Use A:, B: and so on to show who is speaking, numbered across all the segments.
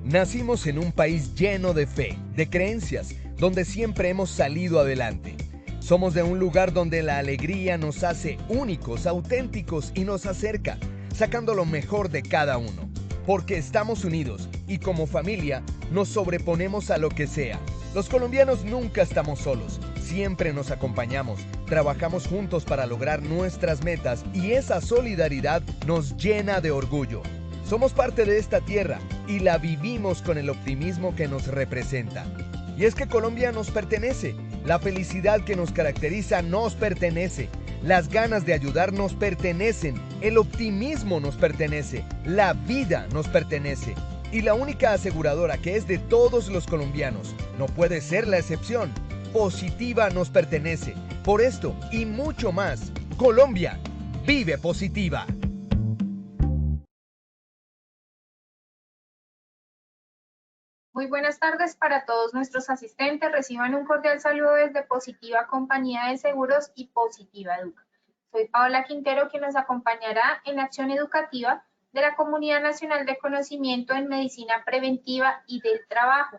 A: Nacimos en un país lleno de fe, de creencias, donde siempre hemos salido adelante. Somos de un lugar donde la alegría nos hace únicos, auténticos y nos acerca, sacando lo mejor de cada uno. Porque estamos unidos y como familia nos sobreponemos a lo que sea. Los colombianos nunca estamos solos, siempre nos acompañamos, trabajamos juntos para lograr nuestras metas y esa solidaridad nos llena de orgullo. Somos parte de esta tierra y la vivimos con el optimismo que nos representa. Y es que Colombia nos pertenece, la felicidad que nos caracteriza nos pertenece, las ganas de ayudar nos pertenecen, el optimismo nos pertenece, la vida nos pertenece. Y la única aseguradora que es de todos los colombianos, no puede ser la excepción, Positiva nos pertenece. Por esto y mucho más, Colombia vive positiva.
B: Muy buenas tardes para todos nuestros asistentes. Reciban un cordial saludo desde Positiva Compañía de Seguros y Positiva Educa. Soy Paola Quintero, quien nos acompañará en la acción educativa de la Comunidad Nacional de Conocimiento en Medicina Preventiva y del Trabajo,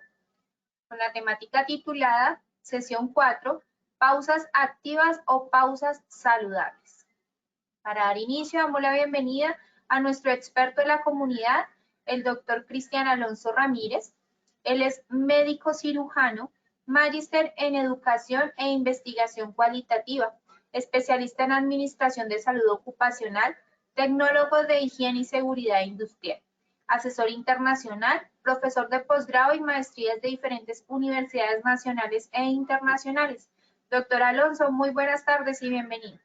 B: con la temática titulada Sesión 4, pausas activas o pausas saludables. Para dar inicio, damos la bienvenida a nuestro experto de la comunidad, el doctor Cristian Alonso Ramírez. Él es médico cirujano, magíster en educación e investigación cualitativa, especialista en administración de salud ocupacional, tecnólogo de higiene y seguridad industrial, asesor internacional, profesor de posgrado y maestrías de diferentes universidades nacionales e internacionales. Doctor Alonso, muy buenas tardes y bienvenido.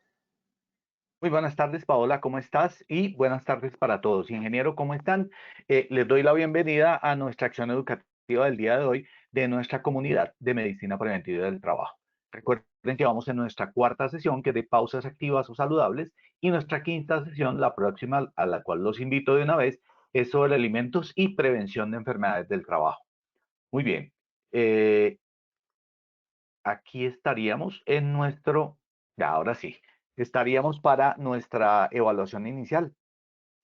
C: Muy buenas tardes, Paola, ¿cómo estás? Y buenas tardes para todos. Ingeniero, ¿cómo están? Les doy la bienvenida a nuestra acción educativa del día de hoy de nuestra comunidad de medicina preventiva del trabajo. Recuerden que vamos en nuestra cuarta sesión, que es de pausas activas o saludables, y nuestra quinta sesión, la próxima, a la cual los invito de una vez, es sobre alimentos y prevención de enfermedades del trabajo. Muy bien. Aquí estaríamos en nuestro, ya ahora sí, estaríamos para nuestra evaluación inicial.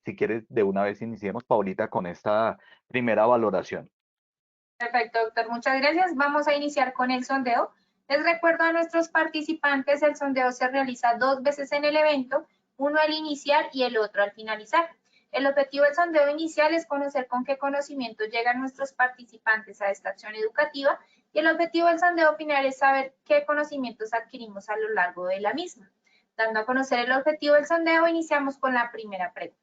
C: Si quieres, de una vez iniciemos, Paulita, con esta primera valoración.
B: Perfecto, doctor. Muchas gracias. Vamos a iniciar con el sondeo. Les recuerdo a nuestros participantes, el sondeo se realiza 2 veces en el evento, uno al iniciar y el otro al finalizar. El objetivo del sondeo inicial es conocer con qué conocimientos llegan nuestros participantes a esta acción educativa y el objetivo del sondeo final es saber qué conocimientos adquirimos a lo largo de la misma. Dando a conocer el objetivo del sondeo, iniciamos con la primera pregunta.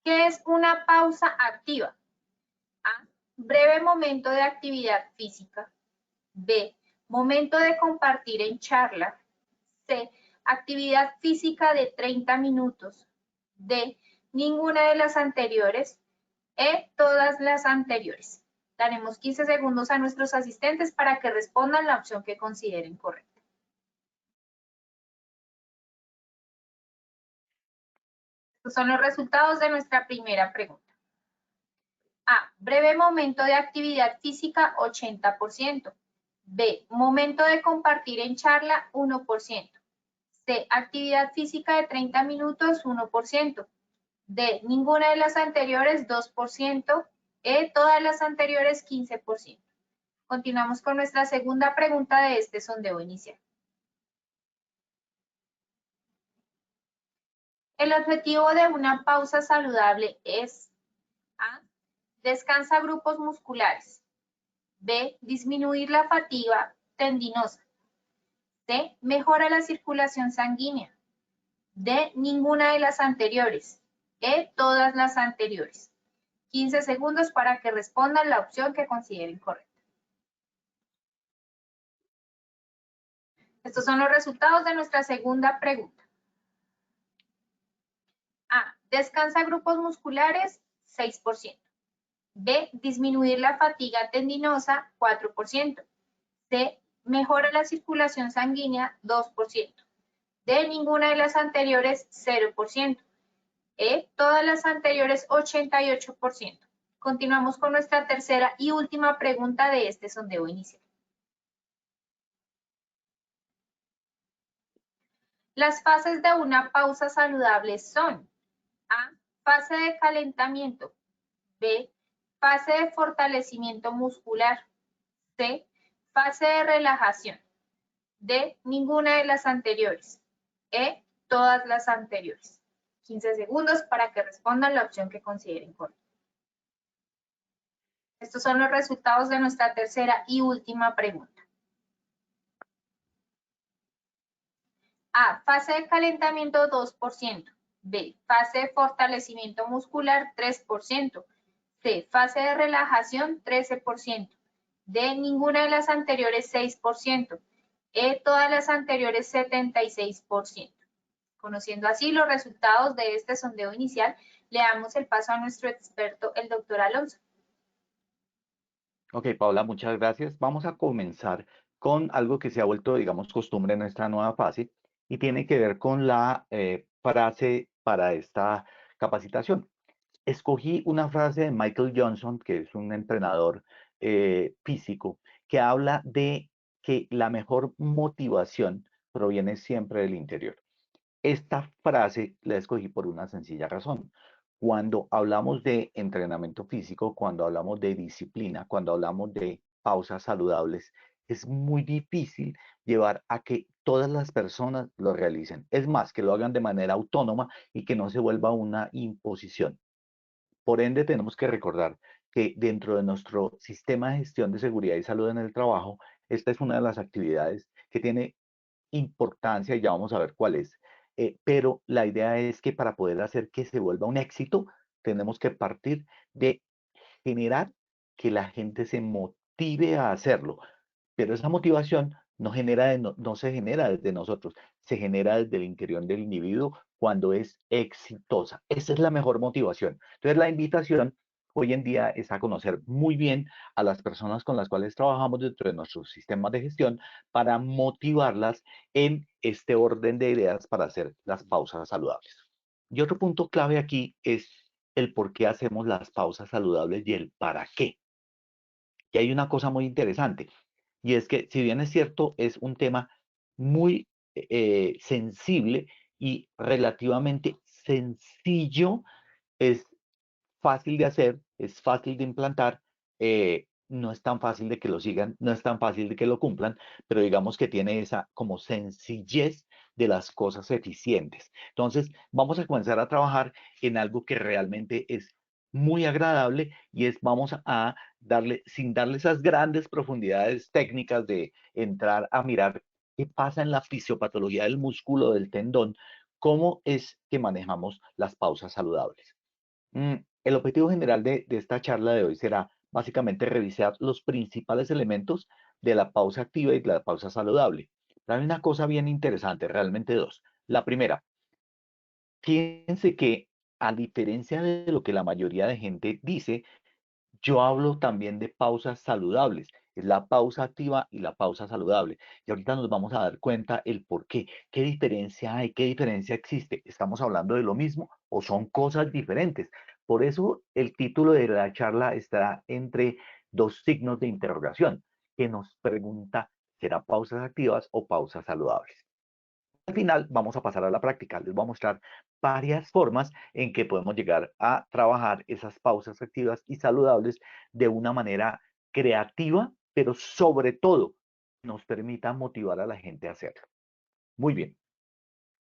B: ¿Qué es una pausa activa? A. Breve momento de actividad física. B. Momento de compartir en charla. C. Actividad física de 30 minutos. D. Ninguna de las anteriores. E. Todas las anteriores. Daremos 15 segundos a nuestros asistentes para que respondan la opción que consideren correcta. Estos son los resultados de nuestra primera pregunta. A. Breve momento de actividad física, 80%. B. Momento de compartir en charla, 1%. C. Actividad física de 30 minutos, 1%. D. Ninguna de las anteriores, 2%. E. Todas las anteriores, 15%. Continuamos con nuestra segunda pregunta de este sondeo inicial. El objetivo de una pausa saludable es A. Descansa grupos musculares. B. Disminuir la fatiga tendinosa. C. Mejora la circulación sanguínea. D. Ninguna de las anteriores. E. Todas las anteriores. 15 segundos para que respondan la opción que consideren correcta. Estos son los resultados de nuestra segunda pregunta. A. Descansa grupos musculares, 6%. B. Disminuir la fatiga tendinosa, 4%. C. Mejora la circulación sanguínea, 2%. D. Ninguna de las anteriores, 0%. E. Todas las anteriores, 88%. Continuamos con nuestra tercera y última pregunta de este sondeo inicial. Las fases de una pausa saludable son A. fase de calentamiento. B, fase de fortalecimiento muscular. C, fase de relajación. D, ninguna de las anteriores. E, todas las anteriores. 15 segundos para que respondan la opción que consideren correcta. Estos son los resultados de nuestra tercera y última pregunta. A, fase de calentamiento 2%. B, fase de fortalecimiento muscular 3%. C, fase de relajación 13%. D, ninguna de las anteriores 6%. E, todas las anteriores 76%. Conociendo así los resultados de este sondeo inicial, le damos el paso a nuestro experto, el doctor Alonso.
C: Ok, Paula, muchas gracias. Vamos a comenzar con algo que se ha vuelto, digamos, costumbre en esta nueva fase y tiene que ver con la frase para esta capacitación. Escogí una frase de Michael Johnson, que es un entrenador físico, que habla de que la mejor motivación proviene siempre del interior. Esta frase la escogí por una sencilla razón. Cuando hablamos de entrenamiento físico, cuando hablamos de disciplina, cuando hablamos de pausas saludables, es muy difícil llevar a que todas las personas lo realicen. Es más, que lo hagan de manera autónoma y que no se vuelva una imposición. Por ende, tenemos que recordar que dentro de nuestro sistema de gestión de seguridad y salud en el trabajo, esta es una de las actividades que tiene importancia y ya vamos a ver cuál es. Pero la idea es que para poder hacer que se vuelva un éxito, tenemos que partir de generar que la gente se motive a hacerlo. Pero esa motivación no se genera desde nosotros, se genera desde el interior del individuo cuando es exitosa. Esa es la mejor motivación. Entonces, la invitación hoy en día es a conocer muy bien a las personas con las cuales trabajamos dentro de nuestros sistemas de gestión para motivarlas en este orden de ideas para hacer las pausas saludables. Y otro punto clave aquí es el por qué hacemos las pausas saludables y el para qué. Y hay una cosa muy interesante, y es que si bien es cierto, es un tema muy sensible y relativamente sencillo, es fácil de hacer, es fácil de implantar, no es tan fácil de que lo sigan, no es tan fácil de que lo cumplan, pero digamos que tiene esa como sencillez de las cosas eficientes. Entonces, vamos a comenzar a trabajar en algo que realmente es muy agradable y es vamos a darle, sin darle esas grandes profundidades técnicas de entrar a mirar qué pasa en la fisiopatología del músculo, del tendón, cómo es que manejamos las pausas saludables. El objetivo general de esta charla de hoy será básicamente revisar los principales elementos de la pausa activa y de la pausa saludable. Pero hay una cosa bien interesante, realmente dos. La primera, fíjense que a diferencia de lo que la mayoría de gente dice, yo hablo también de pausas saludables. Es la pausa activa y la pausa saludable. Y ahorita nos vamos a dar cuenta el por qué. ¿Qué diferencia hay? ¿Qué diferencia existe? ¿Estamos hablando de lo mismo o son cosas diferentes? Por eso el título de la charla está entre dos signos de interrogación, que nos pregunta, ¿será pausas activas o pausas saludables? Al final vamos a pasar a la práctica. Les voy a mostrar varias formas en que podemos llegar a trabajar esas pausas activas y saludables de una manera creativa, pero sobre todo nos permita motivar a la gente a hacerlo. Muy bien.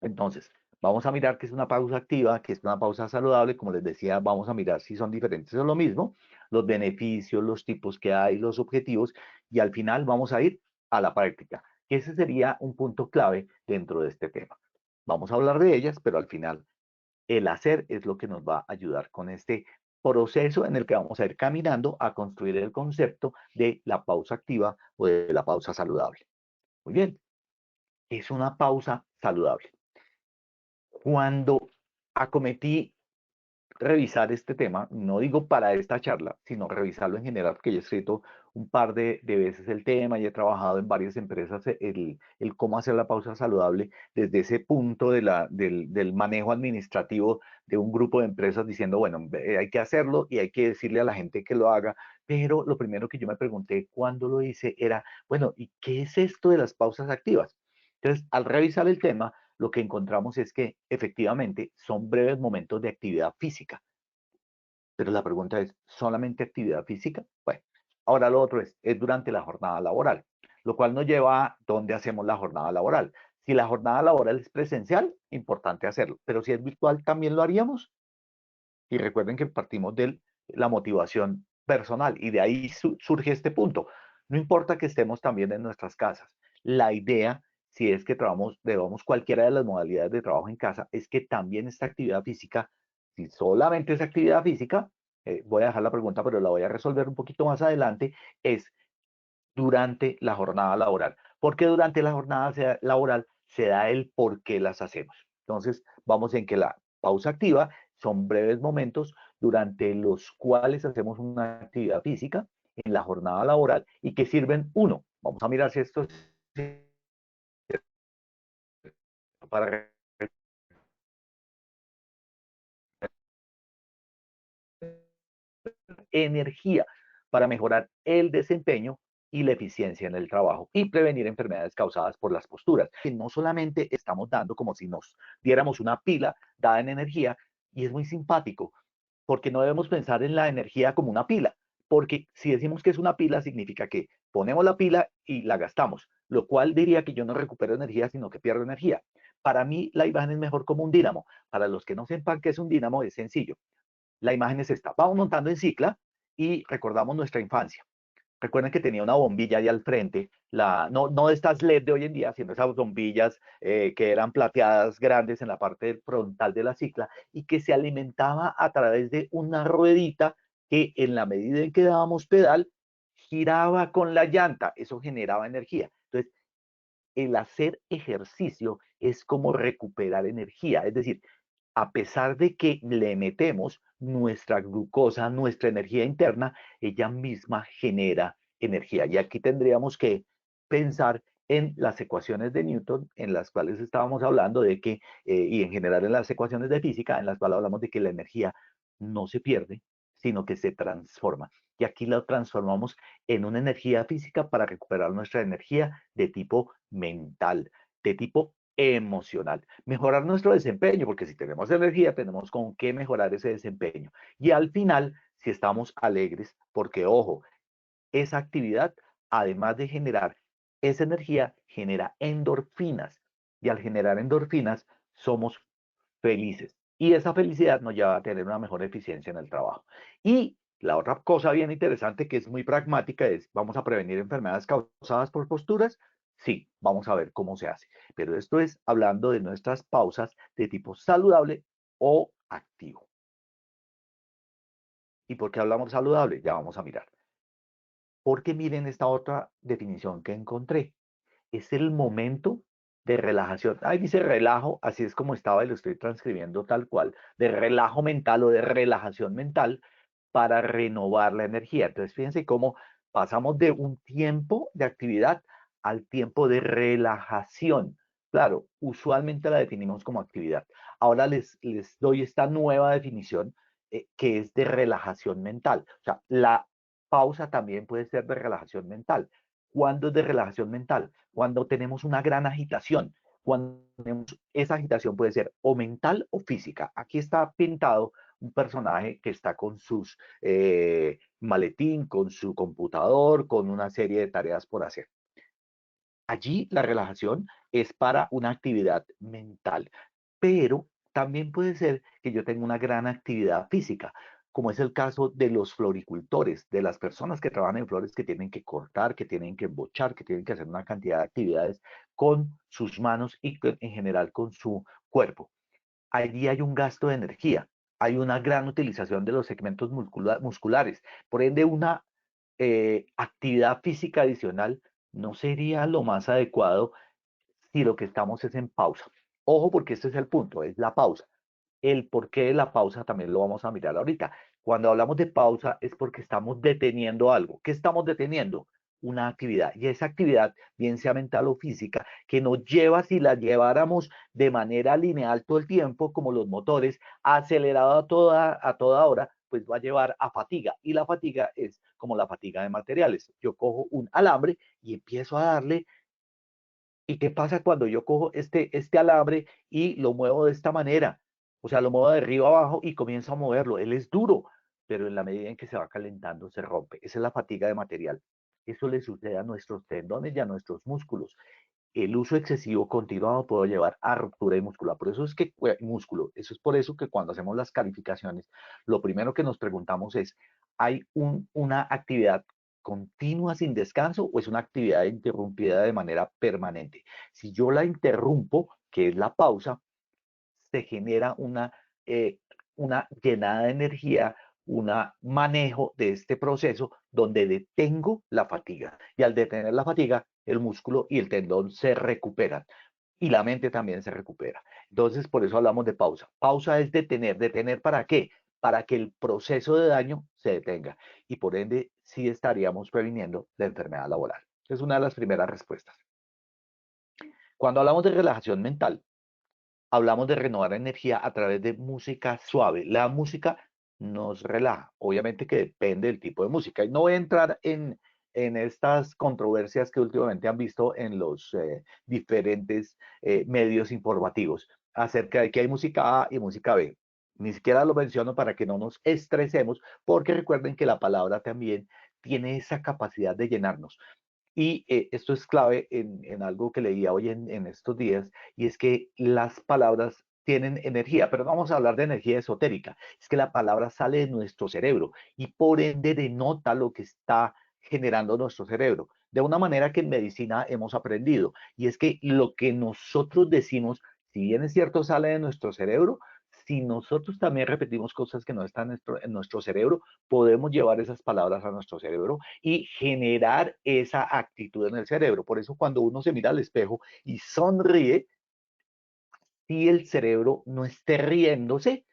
C: Entonces, vamos a mirar qué es una pausa activa, qué es una pausa saludable. Como les decía, vamos a mirar si son diferentes o lo mismo, los beneficios, los tipos que hay, los objetivos, y al final vamos a ir a la práctica. Ese sería un punto clave dentro de este tema. Vamos a hablar de ellas, pero al final el hacer es lo que nos va a ayudar con este proceso en el que vamos a ir caminando a construir el concepto de la pausa activa o de la pausa saludable. Muy bien, es una pausa saludable. Cuando acometí revisar este tema, no digo para esta charla, sino revisarlo en general, porque yo he escrito un par de veces el tema y he trabajado en varias empresas el cómo hacer la pausa saludable desde ese punto del manejo administrativo de un grupo de empresas diciendo, bueno, hay que hacerlo y hay que decirle a la gente que lo haga, pero lo primero que yo me pregunté cuando lo hice era, bueno, ¿y qué es esto de las pausas activas? Entonces, al revisar el tema, lo que encontramos es que efectivamente son breves momentos de actividad física. Pero la pregunta es, ¿solamente actividad física? Bueno, ahora lo otro es durante la jornada laboral, lo cual nos lleva a dónde hacemos la jornada laboral. Si la jornada laboral es presencial, importante hacerlo, pero si es virtual, ¿también lo haríamos? Y recuerden que partimos de la motivación personal y de ahí surge este punto. No importa que estemos también en nuestras casas. La idea, si es que debamos cualquiera de las modalidades de trabajo en casa, es que también esta actividad física, si solamente es actividad física, voy a dejar la pregunta, pero la voy a resolver un poquito más adelante, es durante la jornada laboral. Porque durante la jornada laboral se da el por qué las hacemos. Entonces, vamos en que la pausa activa son breves momentos durante los cuales hacemos una actividad física en la jornada laboral y que sirven, uno, vamos a mirar si esto es para energía, para mejorar el desempeño y la eficiencia en el trabajo y prevenir enfermedades causadas por las posturas. Que no solamente estamos dando como si nos diéramos una pila dada en energía, y es muy simpático, porque no debemos pensar en la energía como una pila, porque si decimos que es una pila, significa que ponemos la pila y la gastamos, lo cual diría que yo no recupero energía, sino que pierdo energía. Para mí, la imagen es mejor como un dínamo. Para los que no sepan qué es un dínamo, es sencillo. La imagen es esta. Vamos montando en cicla y recordamos nuestra infancia. Recuerden que tenía una bombilla ahí al frente, no de estas LED de hoy en día, sino esas bombillas que eran plateadas grandes en la parte frontal de la cicla y que se alimentaba a través de una ruedita que en la medida en que dábamos pedal, giraba con la llanta. Eso generaba energía. Entonces, el hacer ejercicio es como recuperar energía. Es decir, a pesar de que le metemos nuestra glucosa, nuestra energía interna, ella misma genera energía. Y aquí tendríamos que pensar en las ecuaciones de Newton, en las cuales estábamos hablando de que, y en general en las ecuaciones de física, en las cuales hablamos de que la energía no se pierde, sino que se transforma. Y aquí la transformamos en una energía física para recuperar nuestra energía de tipo mental, de tipo emocional. Mejorar nuestro desempeño, porque si tenemos energía, tenemos con qué mejorar ese desempeño. Y al final, si estamos alegres, porque ojo, esa actividad, además de generar esa energía, genera endorfinas. Y al generar endorfinas, somos felices. Y esa felicidad nos lleva a tener una mejor eficiencia en el trabajo. Y la otra cosa bien interesante que es muy pragmática es, ¿vamos a prevenir enfermedades causadas por posturas? Sí, vamos a ver cómo se hace. Pero esto es hablando de nuestras pausas de tipo saludable o activo. ¿Y por qué hablamos saludable? Ya vamos a mirar. Porque miren esta otra definición que encontré. Es el momento de relajación. Ahí dice relajo, así es como estaba y lo estoy transcribiendo tal cual, de relajo mental o de relajación mental para renovar la energía. Entonces, fíjense cómo pasamos de un tiempo de actividad al tiempo de relajación. Claro, usualmente la definimos como actividad. Ahora les doy esta nueva definición que es de relajación mental. O sea, la pausa también puede ser de relajación mental. ¿Cuándo es de relajación mental? Cuando tenemos una gran agitación. Cuando tenemos, esa agitación puede ser o mental o física. Aquí está pintado un personaje que está con sus maletín, con su computador, con una serie de tareas por hacer. Allí la relajación es para una actividad mental, pero también puede ser que yo tenga una gran actividad física, como es el caso de los floricultores, de las personas que trabajan en flores que tienen que cortar, que tienen que embochar, que tienen que hacer una cantidad de actividades con sus manos y en general con su cuerpo. Allí hay un gasto de energía, hay una gran utilización de los segmentos musculares, por ende una actividad física adicional no sería lo más adecuado si lo que estamos es en pausa. Ojo, porque este es el punto, es la pausa. El porqué de la pausa también lo vamos a mirar ahorita. Cuando hablamos de pausa es porque estamos deteniendo algo. ¿Qué estamos deteniendo? Una actividad. Y esa actividad, bien sea mental o física, que nos lleva, si la lleváramos de manera lineal todo el tiempo, como los motores, acelerado a toda hora, pues va a llevar a fatiga. Y la fatiga es como la fatiga de materiales. Yo cojo un alambre y empiezo a darle ¿Y qué pasa cuando yo cojo este alambre y lo muevo de esta manera? O sea, lo muevo de arriba abajo y comienzo a moverlo. Él es duro, pero en la medida en que se va calentando se rompe. Esa es la fatiga de material. Eso le sucede a nuestros tendones y a nuestros músculos. El uso excesivo continuado puede llevar a ruptura de músculo. Por eso es que eso es por eso que cuando hacemos las calificaciones, lo primero que nos preguntamos es, ¿hay una actividad continua sin descanso o es una actividad interrumpida de manera permanente? Si yo la interrumpo, que es la pausa, se genera una llenada de energía, un manejo de este proceso donde detengo la fatiga. Y al detener la fatiga, el músculo y el tendón se recuperan. Y la mente también se recupera. Entonces, por eso hablamos de pausa. Pausa es detener. ¿Detener para qué? Para que el proceso de daño se detenga. Y por ende, sí estaríamos previniendo la enfermedad laboral. Es una de las primeras respuestas. Cuando hablamos de relajación mental, hablamos de renovar energía a través de música suave. La música nos relaja, obviamente que depende del tipo de música. Y no voy a entrar en estas controversias que últimamente han visto en los diferentes medios informativos acerca de que hay música A y música B. Ni siquiera lo menciono para que no nos estresemos, porque recuerden que la palabra también tiene esa capacidad de llenarnos. Y esto es clave en algo que leía hoy en estos días, y es que las palabras tienen energía, pero no vamos a hablar de energía esotérica, es que la palabra sale de nuestro cerebro y por ende denota lo que está generando nuestro cerebro. De una manera que en medicina hemos aprendido, y es que lo que nosotros decimos, si bien es cierto, sale de nuestro cerebro, si nosotros también repetimos cosas que no están en nuestro cerebro, podemos llevar esas palabras a nuestro cerebro y generar esa actitud en el cerebro. Por eso cuando uno se mira al espejo y sonríe, si el cerebro no esté riéndose,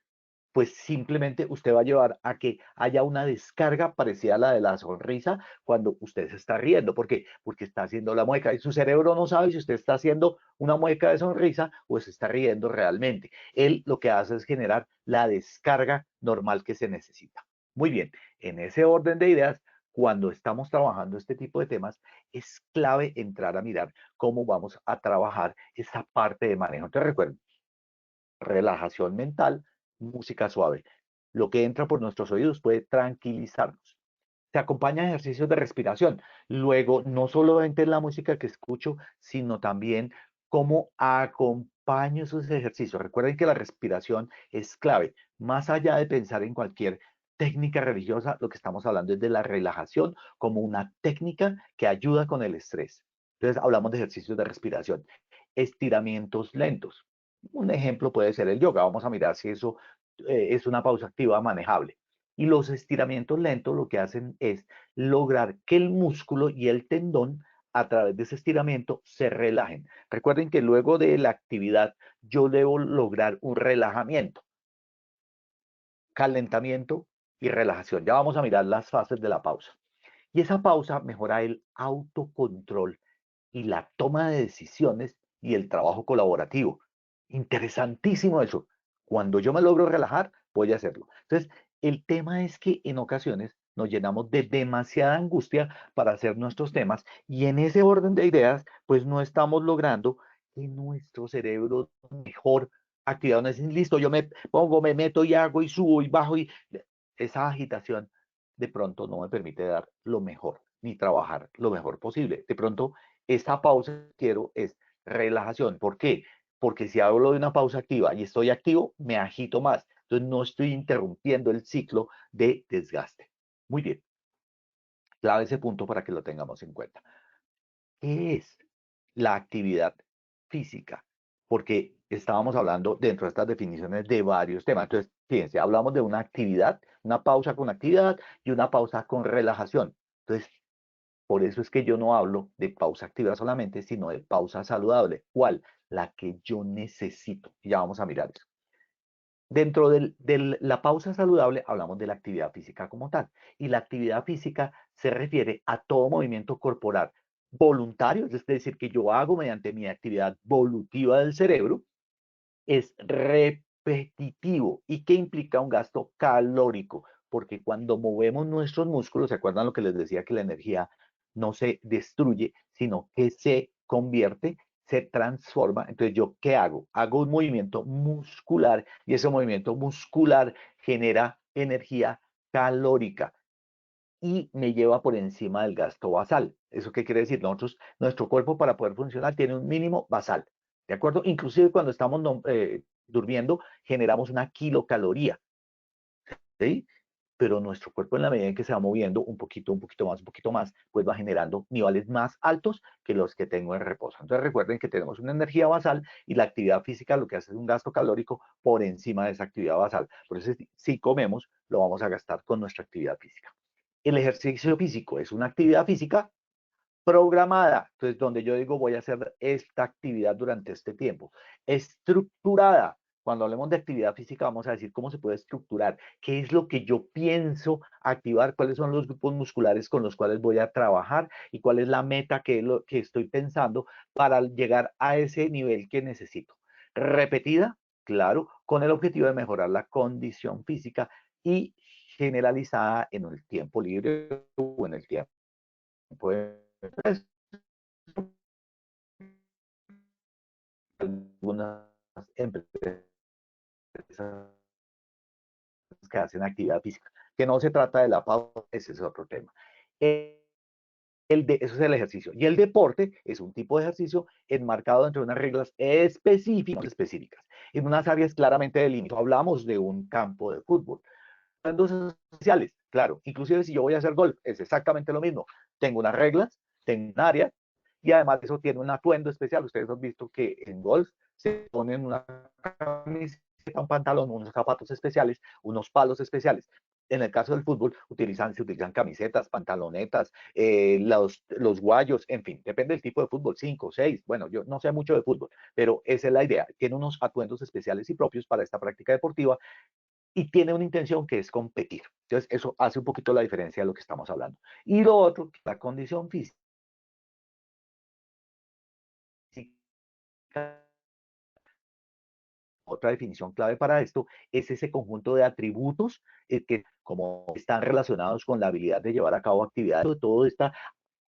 C: pues simplemente usted va a llevar a que haya una descarga parecida a la de la sonrisa cuando usted se está riendo. ¿Por qué? Porque está haciendo la mueca y su cerebro no sabe si usted está haciendo una mueca de sonrisa o se está riendo realmente. Él lo que hace es generar la descarga normal que se necesita. Muy bien, en ese orden de ideas, cuando estamos trabajando este tipo de temas, es clave entrar a mirar cómo vamos a trabajar esa parte de manejo. Entonces recuerden, relajación mental, música suave. Lo que entra por nuestros oídos puede tranquilizarnos. Se acompaña de ejercicios de respiración. Luego, no solamente la música que escucho, sino también cómo acompaño esos ejercicios. Recuerden que la respiración es clave. Más allá de pensar en cualquier técnica religiosa, lo que estamos hablando es de la relajación como una técnica que ayuda con el estrés. Entonces, hablamos de ejercicios de respiración. Estiramientos lentos. Un ejemplo puede ser el yoga. Vamos a mirar si eso es una pausa activa manejable. Y los estiramientos lentos lo que hacen es lograr que el músculo y el tendón a través de ese estiramiento se relajen. Recuerden que luego de la actividad yo debo lograr un relajamiento, calentamiento y relajación. Ya vamos a mirar las fases de la pausa. Y esa pausa mejora el autocontrol y la toma de decisiones y el trabajo colaborativo. Interesantísimo eso. Cuando yo me logro relajar, voy a hacerlo. Entonces, el tema es que en ocasiones nos llenamos de demasiada angustia para hacer nuestros temas y en ese orden de ideas, pues no estamos logrando que nuestro cerebro mejor activado. No es listo, yo me pongo, me meto y hago y subo y bajo y esa agitación de pronto no me permite dar lo mejor ni trabajar lo mejor posible. De pronto, esta pausa que quiero es relajación. ¿Por qué? Porque si hablo de una pausa activa y estoy activo, me agito más. Entonces no estoy interrumpiendo el ciclo de desgaste. Muy bien. Clave ese punto para que lo tengamos en cuenta. ¿Qué es la actividad física? Porque estábamos hablando dentro de estas definiciones de varios temas. Entonces, fíjense, hablamos de una actividad, una pausa con actividad y una pausa con relajación. Entonces, por eso es que yo no hablo de pausa activa solamente, sino de pausa saludable. ¿Cuál? La que yo necesito. Y ya vamos a mirar eso. Dentro de la pausa saludable hablamos de la actividad física como tal. Y la actividad física se refiere a todo movimiento corporal voluntario, es decir, que yo hago mediante mi actividad volutiva del cerebro, es repetitivo y que implica un gasto calórico, porque cuando movemos nuestros músculos, ¿se acuerdan lo que les decía que la energía no se destruye, sino que se convierte, se transforma. Entonces, ¿yo qué hago? Hago un movimiento muscular y ese movimiento muscular genera energía calórica y me lleva por encima del gasto basal. ¿Eso qué quiere decir? Nuestro cuerpo para poder funcionar tiene un mínimo basal, ¿de acuerdo? Inclusive cuando estamos durmiendo generamos una kilocaloría, ¿sí? Pero nuestro cuerpo en la medida en que se va moviendo un poquito más, pues va generando niveles más altos que los que tengo en reposo. Entonces recuerden que tenemos una energía basal y la actividad física lo que hace es un gasto calórico por encima de esa actividad basal. Por eso si comemos, lo vamos a gastar con nuestra actividad física. El ejercicio físico es una actividad física programada, entonces donde yo digo voy a hacer esta actividad durante este tiempo. Estructurada, cuando hablemos de actividad física vamos a decir cómo se puede estructurar, qué es lo que yo pienso activar, cuáles son los grupos musculares con los cuales voy a trabajar y cuál es la meta que es lo que estoy pensando para llegar a ese nivel que necesito. Repetida, claro, con el objetivo de mejorar la condición física y generalizada en el tiempo libre o en el tiempo de algunas empresas que hacen actividad física, que no se trata de la pausa, ese es otro tema. Eso es el ejercicio. Y el deporte es un tipo de ejercicio enmarcado dentro de unas reglas específicas, en unas áreas claramente delimitadas. Hablamos de un campo de fútbol. Dos especiales, claro. Inclusive si yo voy a hacer golf, es exactamente lo mismo. Tengo unas reglas, tengo un área, y además eso tiene un atuendo especial. Ustedes han visto que en golf se ponen una camiseta, un pantalón, unos zapatos especiales, unos palos especiales. En el caso del fútbol, se utilizan camisetas, pantalonetas, los guayos, en fin, depende del tipo de fútbol, 5, 6, bueno, yo no sé mucho de fútbol, pero esa es la idea. Tiene unos atuendos especiales y propios para esta práctica deportiva y tiene una intención que es competir. Entonces, eso hace un poquito la diferencia de lo que estamos hablando. Y lo otro, la condición física, otra definición clave para esto es ese conjunto de atributos que como están relacionados con la habilidad de llevar a cabo actividades, sobre todo esta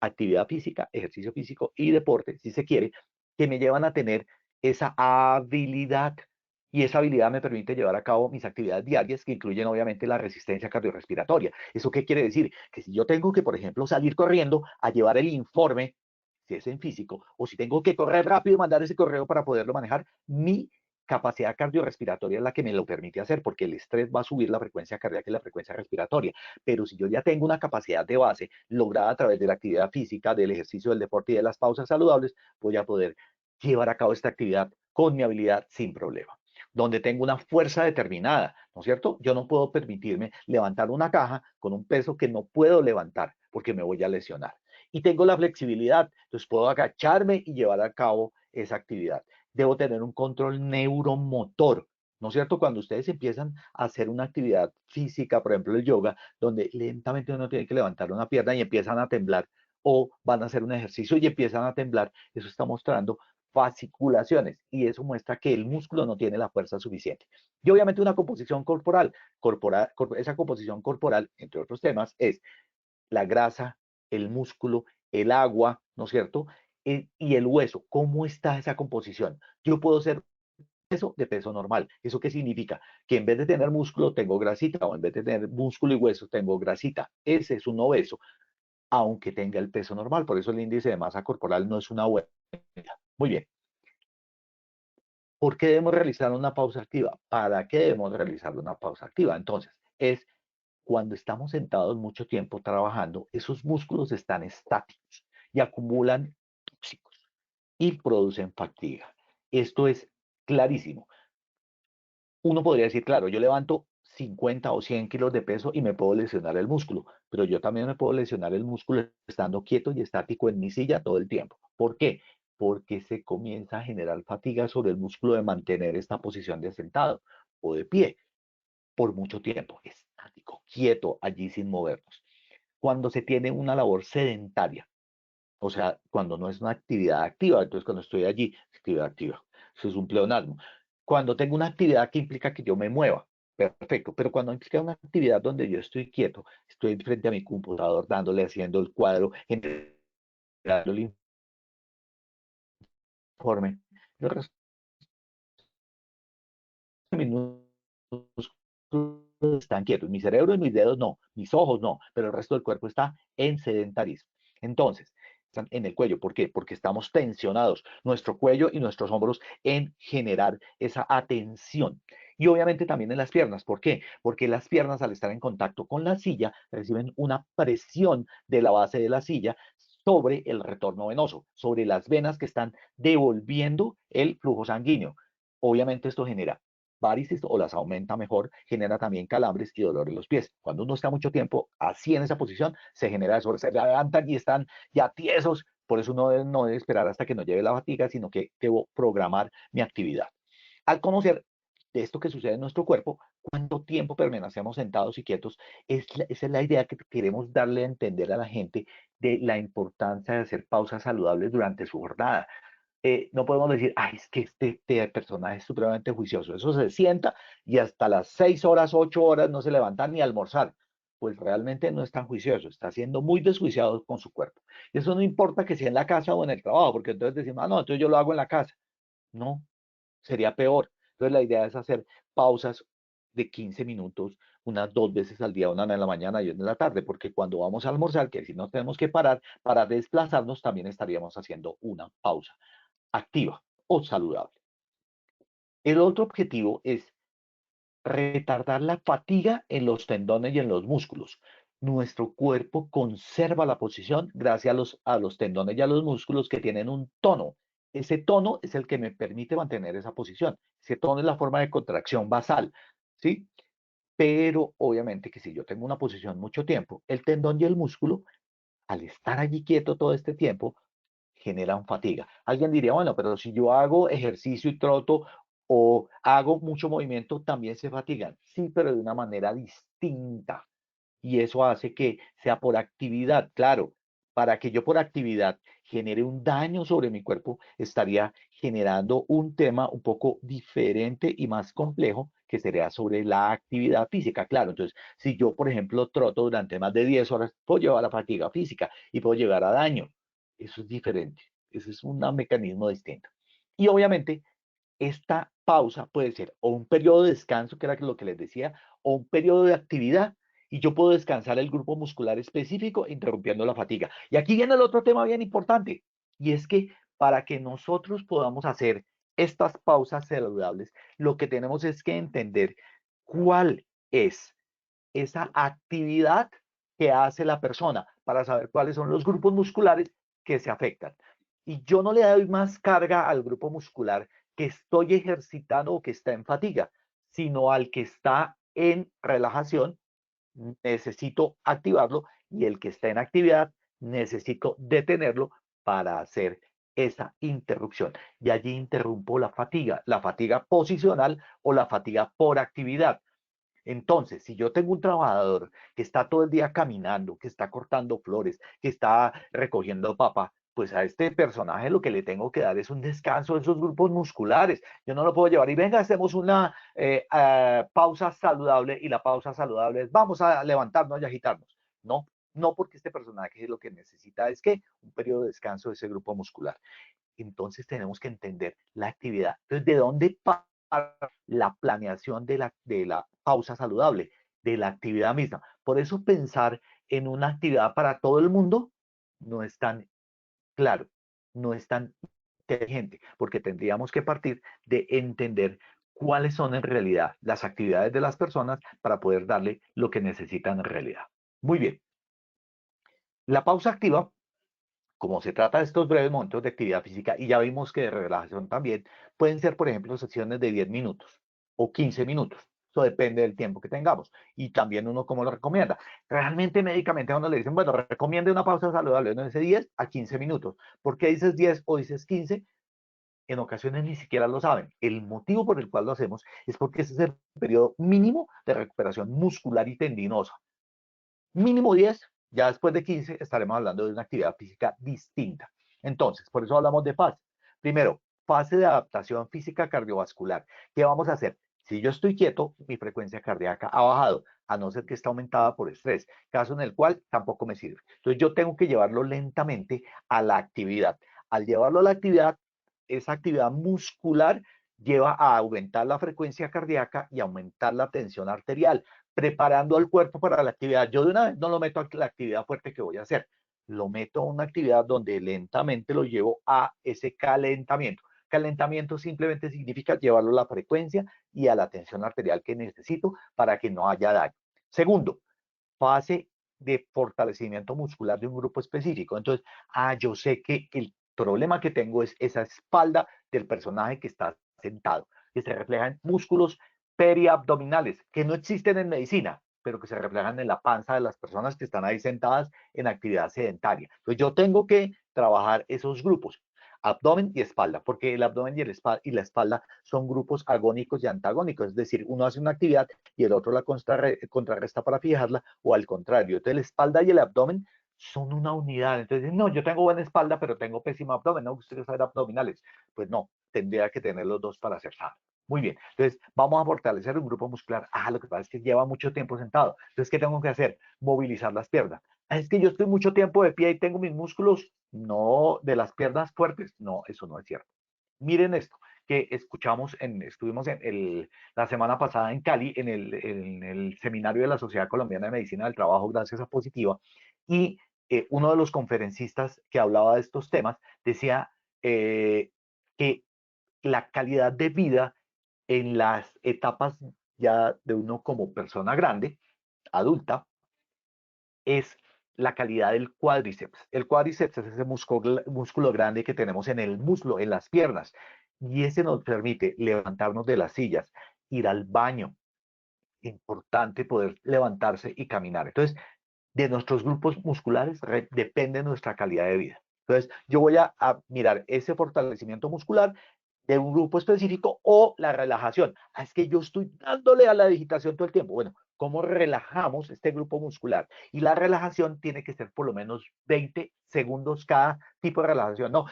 C: actividad física, ejercicio físico y deporte, si se quiere, que me llevan a tener esa habilidad y esa habilidad me permite llevar a cabo mis actividades diarias que incluyen obviamente la resistencia cardiorrespiratoria. ¿Eso qué quiere decir? Que si yo tengo que, por ejemplo, salir corriendo a llevar el informe, si es en físico, o si tengo que correr rápido y mandar ese correo para poderlo manejar, mi capacidad cardiorrespiratoria es la que me lo permite hacer, porque el estrés va a subir la frecuencia cardíaca y la frecuencia respiratoria. Pero si yo ya tengo una capacidad de base lograda a través de la actividad física, del ejercicio, del deporte y de las pausas saludables, voy a poder llevar a cabo esta actividad con mi habilidad sin problema. Donde tengo una fuerza determinada, ¿no es cierto? Yo no puedo permitirme levantar una caja con un peso que no puedo levantar porque me voy a lesionar. Y tengo la flexibilidad, entonces puedo agacharme y llevar a cabo esa actividad. Debo tener un control neuromotor, ¿no es cierto? Cuando ustedes empiezan a hacer una actividad física, por ejemplo el yoga, donde lentamente uno tiene que levantar una pierna y empiezan a temblar, o van a hacer un ejercicio y empiezan a temblar, eso está mostrando fasciculaciones y eso muestra que el músculo no tiene la fuerza suficiente. Y obviamente una composición esa composición corporal, entre otros temas, es la grasa, el músculo, el agua, ¿no es cierto? Y el hueso, ¿cómo está esa composición? Yo puedo ser peso de peso normal. ¿Eso qué significa? Que en vez de tener músculo tengo grasita o en vez de tener músculo y hueso tengo grasita. Ese es un obeso, aunque tenga el peso normal. Por eso el índice de masa corporal no es una buena. Muy bien. ¿Por qué debemos realizar una pausa activa? ¿Para qué debemos realizar una pausa activa? Entonces, es cuando estamos sentados mucho tiempo trabajando, esos músculos están estáticos y acumulan tóxicos y producen fatiga. Esto es clarísimo. Uno podría decir, claro, yo levanto 50 o 100 kilos de peso y me puedo lesionar el músculo, pero yo también me puedo lesionar el músculo estando quieto y estático en mi silla todo el tiempo. ¿Por qué? Porque se comienza a generar fatiga sobre el músculo de mantener esta posición de sentado o de pie por mucho tiempo, estático, quieto, allí sin movernos. Cuando se tiene una labor sedentaria, o sea, cuando no es una actividad activa, entonces cuando estoy allí, actividad activa, eso es un pleonasmo. Cuando tengo una actividad que implica que yo me mueva, perfecto, pero cuando implica una actividad donde yo estoy quieto, estoy frente a mi computador dándole, haciendo el cuadro, generando el conforme el resto de mis músculos están quietos. Mi cerebro y mis dedos no, mis ojos no, pero el resto del cuerpo está en sedentarismo. Entonces, están en el cuello. ¿Por qué? Porque estamos tensionados, nuestro cuello y nuestros hombros, en generar esa atención. Y obviamente también en las piernas. ¿Por qué? Porque las piernas, al estar en contacto con la silla, reciben una presión de la base de la silla sobre el retorno venoso, sobre las venas que están devolviendo el flujo sanguíneo. Obviamente esto genera varices o las aumenta mejor, genera también calambres y dolor en los pies. Cuando uno está mucho tiempo así en esa posición, se genera eso, se levantan y están ya tiesos. Por eso uno no debe esperar hasta que nos lleve la fatiga, sino que debo programar mi actividad. Al conocer de esto que sucede en nuestro cuerpo, cuánto tiempo permanecemos sentados y quietos, esa es la idea que queremos darle a entender a la gente de la importancia de hacer pausas saludables durante su jornada. No podemos decir, ay, es que este personaje es supremamente juicioso. Eso se sienta y hasta las 6 horas, 8 horas no se levanta ni a almorzar. Pues realmente no es tan juicioso, está siendo muy desjuiciado con su cuerpo. Y eso no importa que sea en la casa o en el trabajo, porque entonces decimos, ah, no, entonces yo lo hago en la casa. No, sería peor. Entonces la idea es hacer pausas de 15 minutos, unas 2 veces al día, una en la mañana y una en la tarde, porque cuando vamos a almorzar, que si no tenemos que parar para desplazarnos, también estaríamos haciendo una pausa activa o saludable. El otro objetivo es retardar la fatiga en los tendones y en los músculos. Nuestro cuerpo conserva la posición gracias a los tendones y a los músculos que tienen un tono. Ese tono es el que me permite mantener esa posición. Ese tono es la forma de contracción basal, ¿sí? Pero obviamente que si yo tengo una posición mucho tiempo, el tendón y el músculo, al estar allí quieto todo este tiempo, generan fatiga. Alguien diría, bueno, pero si yo hago ejercicio y troto o hago mucho movimiento, también se fatigan. Sí, pero de una manera distinta. Y eso hace que sea por actividad. Claro, para que yo por actividad genere un daño sobre mi cuerpo, estaría generando un tema un poco diferente y más complejo, que sería sobre la actividad física. Claro, entonces, si yo, por ejemplo, troto durante más de 10 horas, puedo llevar a fatiga física y puedo llegar a daño. Eso es diferente. Ese es un mecanismo distinto. Y obviamente, esta pausa puede ser o un periodo de descanso, que era lo que les decía, o un periodo de actividad, y yo puedo descansar el grupo muscular específico interrumpiendo la fatiga. Y aquí viene el otro tema bien importante, y es que para que nosotros podamos hacer estas pausas saludables, lo que tenemos es que entender cuál es esa actividad que hace la persona para saber cuáles son los grupos musculares que se afectan. Y yo no le doy más carga al grupo muscular que estoy ejercitando o que está en fatiga, sino al que está en relajación, necesito activarlo, y el que está en actividad, necesito detenerlo para hacer esa interrupción. Y allí interrumpo la fatiga posicional o la fatiga por actividad. Entonces, si yo tengo un trabajador que está todo el día caminando, que está cortando flores, que está recogiendo papa, pues a este personaje lo que le tengo que dar es un descanso de esos grupos musculares. Yo no lo puedo llevar y venga, hacemos una pausa saludable, y la pausa saludable es vamos a levantarnos y agitarnos. No, no, porque este personaje lo que necesita es que un periodo de descanso de ese grupo muscular. Entonces tenemos que entender la actividad. Entonces, ¿de dónde parte la planeación de la pausa saludable? De la actividad misma. Por eso pensar en una actividad para todo el mundo no es tan claro, no es tan inteligente, porque tendríamos que partir de entender cuáles son en realidad las actividades de las personas para poder darle lo que necesitan en realidad. Muy bien. La pausa activa, como se trata de estos breves momentos de actividad física, y ya vimos que de relajación también, pueden ser, por ejemplo, sesiones de 10 minutos o 15 minutos. Eso depende del tiempo que tengamos. Y también uno cómo lo recomienda. Realmente médicamente a uno le dicen, bueno, recomiende una pausa saludable. Uno dice 10 a 15 minutos. ¿Por qué dices 10 o dices 15? En ocasiones ni siquiera lo saben. El motivo por el cual lo hacemos es porque ese es el periodo mínimo de recuperación muscular y tendinosa. Mínimo 10, ya después de 15 estaremos hablando de una actividad física distinta. Entonces, por eso hablamos de fase. Primero, fase de adaptación física cardiovascular. ¿Qué vamos a hacer? Si yo estoy quieto, mi frecuencia cardíaca ha bajado, a no ser que esté aumentada por estrés, caso en el cual tampoco me sirve. Entonces yo tengo que llevarlo lentamente a la actividad. Al llevarlo a la actividad, esa actividad muscular lleva a aumentar la frecuencia cardíaca y aumentar la tensión arterial, preparando al cuerpo para la actividad. Yo de una vez no lo meto a la actividad fuerte que voy a hacer, lo meto a una actividad donde lentamente lo llevo a ese calentamiento. Calentamiento simplemente significa llevarlo a la frecuencia y a la tensión arterial que necesito para que no haya daño. Segundo, fase de fortalecimiento muscular de un grupo específico. Entonces, yo sé que el problema que tengo es esa espalda del personaje que está sentado, que se refleja en músculos periabdominales, que no existen en medicina, pero que se reflejan en la panza de las personas que están ahí sentadas en actividad sedentaria. Entonces, yo tengo que trabajar esos grupos, abdomen y espalda, porque el abdomen y la espalda son grupos agónicos y antagónicos, es decir, uno hace una actividad y el otro la contrarresta para fijarla, o al contrario. Entonces, la espalda y el abdomen son una unidad. Entonces, no, yo tengo buena espalda, pero tengo pésimo abdomen. No, ustedes saben abdominales. Pues no, tendría que tener los dos para ser sano. Muy bien, entonces vamos a fortalecer un grupo muscular. Lo que pasa es que lleva mucho tiempo sentado. Entonces, ¿qué tengo que hacer? Movilizar las piernas. Es que yo estoy mucho tiempo de pie y tengo mis músculos, no, de las piernas fuertes. No, eso no es cierto. Miren esto que estuvimos la semana pasada en Cali, en el seminario de la Sociedad Colombiana de Medicina del Trabajo, gracias a Positiva, y uno de los conferencistas que hablaba de estos temas decía que la calidad de vida en las etapas ya de uno como persona grande, adulta, es la calidad del cuádriceps. El cuádriceps es ese músculo grande que tenemos en el muslo, en las piernas, y ese nos permite levantarnos de las sillas, ir al baño. Importante poder levantarse y caminar. Entonces, de nuestros grupos musculares depende nuestra calidad de vida. Entonces, yo voy a mirar ese fortalecimiento muscular de un grupo específico o la relajación. Es que yo estoy dándole a la digitación todo el tiempo. Bueno, ¿cómo relajamos este grupo muscular? Y la relajación tiene que ser por lo menos 20 segundos cada tipo de relajación. No,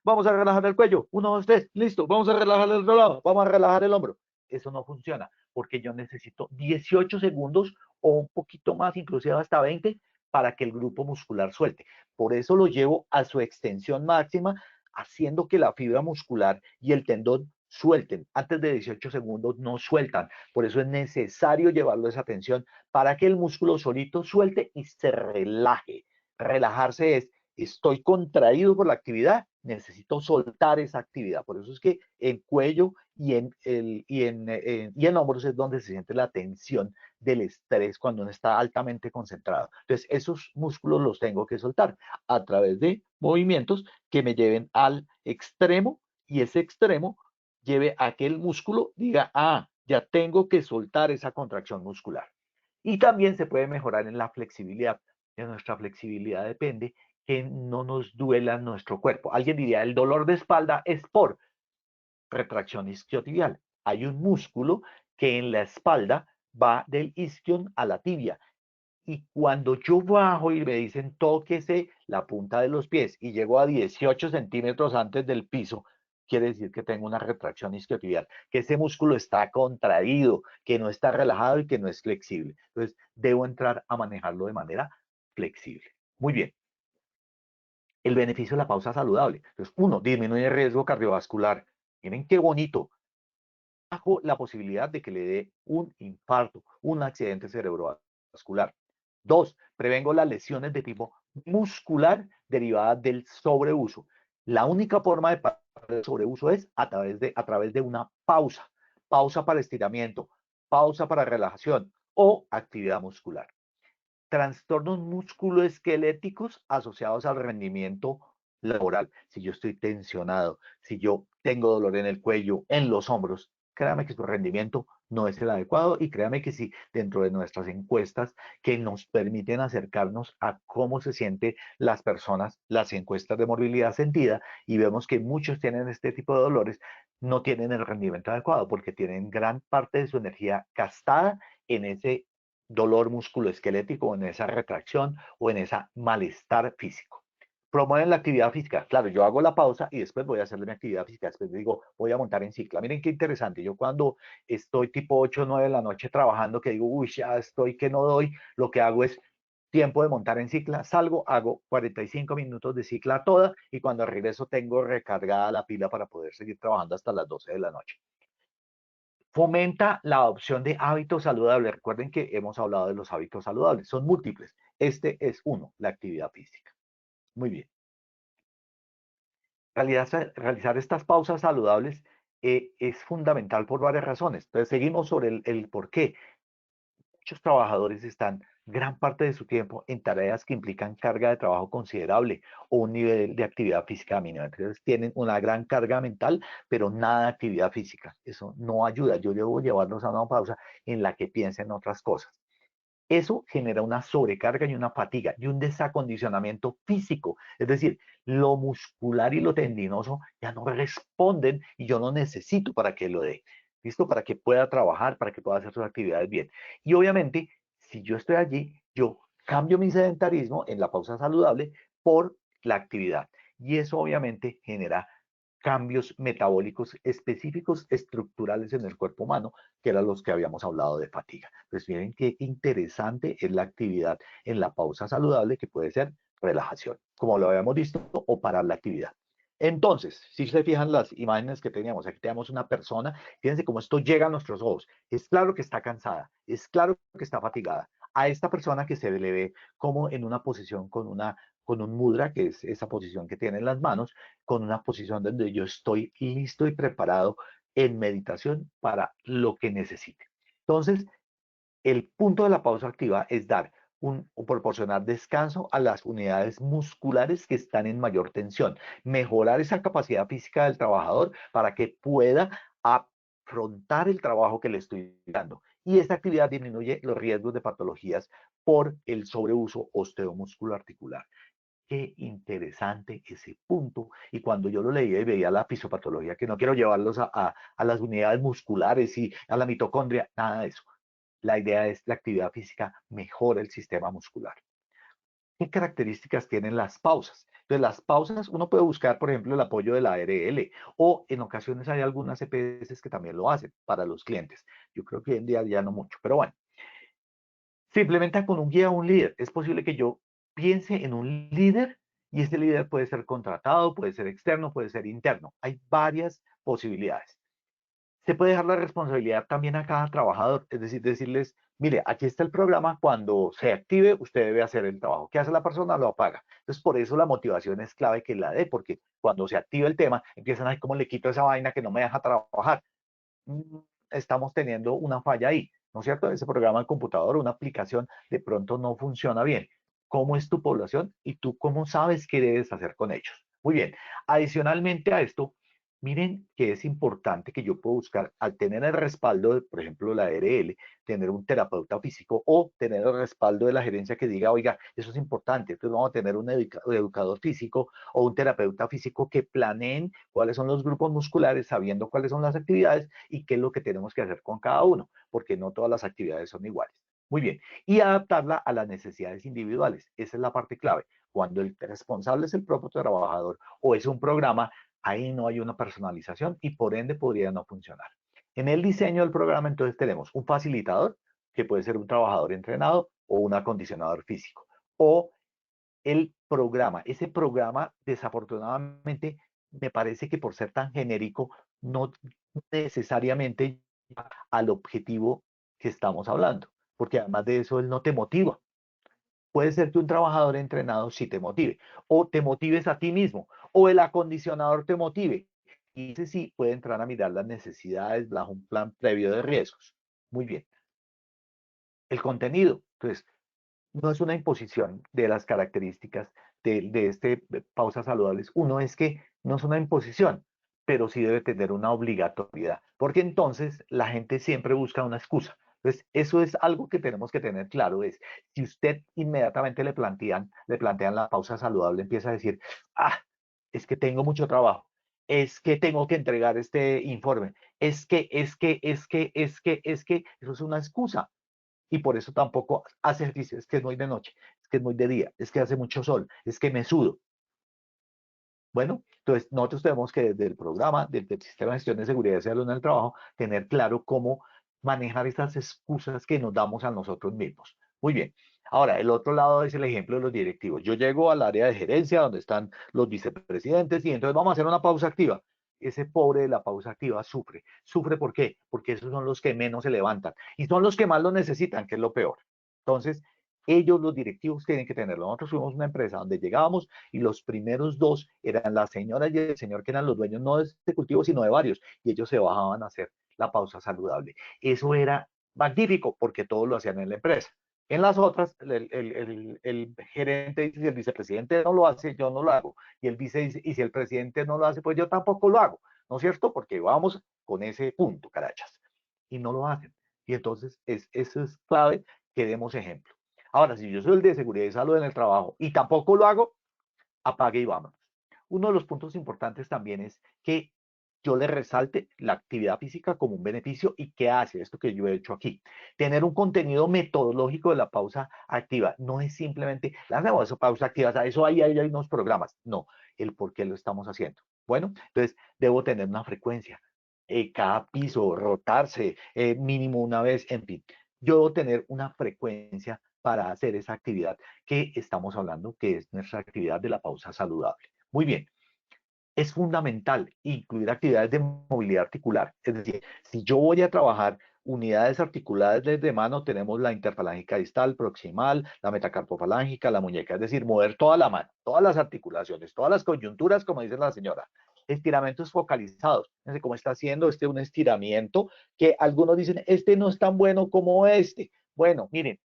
C: vamos a relajar el cuello. 1, 2, 3, listo. Vamos a relajar el otro lado. Vamos a relajar el hombro. Eso no funciona porque yo necesito 18 segundos o un poquito más, inclusive hasta 20, para que el grupo muscular suelte. Por eso lo llevo a su extensión máxima, haciendo que la fibra muscular y el tendón suelten. Antes de 18 segundos no sueltan. Por eso es necesario llevarlo a esa tensión para que el músculo solito suelte y se relaje. Relajarse es, estoy contraído por la actividad, necesito soltar esa actividad. Por eso es que en cuello y en hombros es donde se siente la tensión del estrés cuando uno está altamente concentrado. Entonces, esos músculos los tengo que soltar a través de movimientos que me lleven al extremo y ese extremo lleve a que el músculo diga, ya tengo que soltar esa contracción muscular. Y también se puede mejorar en la flexibilidad. De nuestra flexibilidad depende que no nos duela nuestro cuerpo. Alguien diría, el dolor de espalda es por retracción isquiotibial. Hay un músculo que en la espalda va del isquion a la tibia. Y cuando yo bajo y me dicen tóquese la punta de los pies y llego a 18 centímetros antes del piso, quiere decir que tengo una retracción isquiotibial, que ese músculo está contraído, que no está relajado y que no es flexible. Entonces, debo entrar a manejarlo de manera flexible. Muy bien. El beneficio de la pausa saludable. Entonces, uno, disminuye el riesgo cardiovascular. Miren qué bonito. Bajo la posibilidad de que le dé un infarto, un accidente cerebrovascular. Dos, prevengo las lesiones de tipo muscular derivadas del sobreuso. La única forma de parar el sobreuso es a través de una pausa. Pausa para estiramiento, pausa para relajación o actividad muscular. Trastornos musculoesqueléticos asociados al rendimiento laboral. Si yo estoy tensionado, si yo tengo dolor en el cuello, en los hombros, créame que su rendimiento no es el adecuado y créame que si dentro de nuestras encuestas que nos permiten acercarnos a cómo se sienten las personas, las encuestas de movilidad sentida, y vemos que muchos tienen este tipo de dolores, no tienen el rendimiento adecuado porque tienen gran parte de su energía gastada en ese dolor musculoesquelético, o en esa retracción o en ese malestar físico. Promueven la actividad física. Claro, yo hago la pausa y después voy a hacer mi actividad física. Después digo, voy a montar en cicla. Miren qué interesante. Yo cuando estoy tipo 8 o 9 de la noche trabajando, que digo, uy, ya estoy que no doy, lo que hago es tiempo de montar en cicla, salgo, hago 45 minutos de cicla toda y cuando regreso tengo recargada la pila para poder seguir trabajando hasta las 12 de la noche. Fomenta la adopción de hábitos saludables. Recuerden que hemos hablado de los hábitos saludables, son múltiples. Este es uno, la actividad física. Muy bien. Realizar estas pausas saludables es fundamental por varias razones. Entonces, seguimos sobre el por qué. Muchos trabajadores están gran parte de su tiempo en tareas que implican carga de trabajo considerable o un nivel de actividad física mínimo. Entonces tienen una gran carga mental, pero nada de actividad física. Eso no ayuda. Yo debo llevarlos a una pausa en la que piensen otras cosas. Eso genera una sobrecarga y una fatiga y un desacondicionamiento físico. Es decir, lo muscular y lo tendinoso ya no responden y yo no necesito para que lo dé. ¿Listo? Para que pueda trabajar, para que pueda hacer sus actividades bien. Y obviamente, si yo estoy allí, yo cambio mi sedentarismo en la pausa saludable por la actividad. Y eso obviamente genera cambios metabólicos específicos estructurales en el cuerpo humano, que eran los que habíamos hablado de fatiga. Pues miren qué interesante es la actividad en la pausa saludable, que puede ser relajación, como lo habíamos visto, o parar la actividad. Entonces, si se fijan las imágenes que teníamos, aquí tenemos una persona, fíjense cómo esto llega a nuestros ojos. Es claro que está cansada, es claro que está fatigada. A esta persona que se le ve como en una posición con un mudra, que es esa posición que tiene en las manos, con una posición donde yo estoy listo y preparado en meditación para lo que necesite. Entonces, el punto de la pausa activa es dar o proporcionar descanso a las unidades musculares que están en mayor tensión, mejorar esa capacidad física del trabajador para que pueda afrontar el trabajo que le estoy dando. Y esta actividad disminuye los riesgos de patologías por el sobreuso osteomuscular articular. Qué interesante ese punto. Y cuando yo lo leía y veía la fisiopatología, que no quiero llevarlos a las unidades musculares y a la mitocondria, nada de eso. La idea es la actividad física mejora el sistema muscular. ¿Qué características tienen las pausas? Entonces, las pausas, uno puede buscar, por ejemplo, el apoyo de la ARL o en ocasiones hay algunas EPS que también lo hacen para los clientes. Yo creo que hoy en día ya no mucho, pero bueno. Se implementa con un guía o un líder. Es posible que yo piense en un líder y este líder puede ser contratado, puede ser externo, puede ser interno. Hay varias posibilidades. Se puede dejar la responsabilidad también a cada trabajador, es decir, decirles, mire, aquí está el programa, cuando se active, usted debe hacer el trabajo. ¿Qué hace la persona? Lo apaga. Entonces, por eso la motivación es clave que la dé, porque cuando se activa el tema, empiezan a ver cómo le quito esa vaina que no me deja trabajar. Estamos teniendo una falla ahí, ¿no es cierto? Ese programa de computador, una aplicación, de pronto no funciona bien. ¿Cómo es tu población y tú cómo sabes qué debes hacer con ellos? Muy bien. Adicionalmente a esto, miren que es importante que yo pueda buscar, al tener el respaldo de, por ejemplo, la ARL, tener un terapeuta físico o tener el respaldo de la gerencia que diga, oiga, eso es importante, entonces vamos a tener un educador físico o un terapeuta físico que planeen cuáles son los grupos musculares, sabiendo cuáles son las actividades y qué es lo que tenemos que hacer con cada uno, porque no todas las actividades son iguales. Muy bien. Y adaptarla a las necesidades individuales. Esa es la parte clave. Cuando el responsable es el propio trabajador o es un programa, ahí no hay una personalización y por ende podría no funcionar. En el diseño del programa entonces tenemos un facilitador, que puede ser un trabajador entrenado o un acondicionador físico. O el programa. Ese programa, desafortunadamente, me parece que por ser tan genérico, no necesariamente llega al objetivo que estamos hablando, porque además de eso, él no te motiva. Puede ser que un trabajador entrenado sí te motive, o te motives a ti mismo, o el acondicionador te motive. Y ese sí puede entrar a mirar las necesidades bajo un plan previo de riesgos. Muy bien. El contenido. Entonces, no es una imposición de las características de este pausas saludables. Uno es que no es una imposición, pero sí debe tener una obligatoriedad, porque entonces la gente siempre busca una excusa. Entonces, eso es algo que tenemos que tener claro, es si usted inmediatamente le plantean la pausa saludable, empieza a decir, ah, es que tengo mucho trabajo, es que tengo que entregar este informe, eso es una excusa y por eso tampoco hace ejercicio, es que es muy de noche, es que es muy de día, es que hace mucho sol, es que me sudo. Bueno, entonces nosotros tenemos que desde el programa, desde el Sistema de Gestión de Seguridad y Salud en el Trabajo, tener claro cómo manejar estas excusas que nos damos a nosotros mismos. Muy bien, Ahora, el otro lado es el ejemplo de los directivos. Yo llego al área de gerencia donde están los vicepresidentes y entonces vamos a hacer una pausa activa. Ese pobre de la pausa activa sufre. ¿Sufre por qué? Porque esos son los que menos se levantan y son los que más lo necesitan, que es lo peor. Entonces, ellos, los directivos, tienen que tenerlo. Nosotros fuimos una empresa donde llegábamos y los primeros dos eran la señora y el señor que eran los dueños no de este cultivo, sino de varios, y ellos se bajaban a hacer la pausa saludable. Eso era magnífico porque todos lo hacían en la empresa. En las otras, el gerente dice, si el vicepresidente no lo hace, yo no lo hago. Y el vice dice, y si el presidente no lo hace, pues yo tampoco lo hago. ¿No es cierto? Porque vamos con ese punto, carachas. Y no lo hacen. Y entonces, eso es clave que demos ejemplo. Ahora, si yo soy el de seguridad y salud en el trabajo y tampoco lo hago, apague y vámonos. Uno de los puntos importantes también es que yo le resalte la actividad física como un beneficio y qué hace esto que yo he hecho aquí. Tener un contenido metodológico de la pausa activa. No es simplemente la pausa activa, o sea, eso ahí hay unos programas. No, el por qué lo estamos haciendo. Bueno, entonces debo tener una frecuencia. Cada piso, rotarse, mínimo una vez, en fin. Yo debo tener una frecuencia para hacer esa actividad que estamos hablando, que es nuestra actividad de la pausa saludable. Muy bien, es fundamental incluir actividades de movilidad articular. Es decir, si yo voy a trabajar unidades articuladas desde mano, tenemos la interfalángica distal, proximal, la metacarpofalángica, la muñeca, es decir, mover toda la mano, todas las articulaciones, todas las coyunturas, como dice la señora. Estiramientos focalizados. Fíjense cómo está haciendo un estiramiento que algunos dicen, este no es tan bueno como este. Bueno, miren,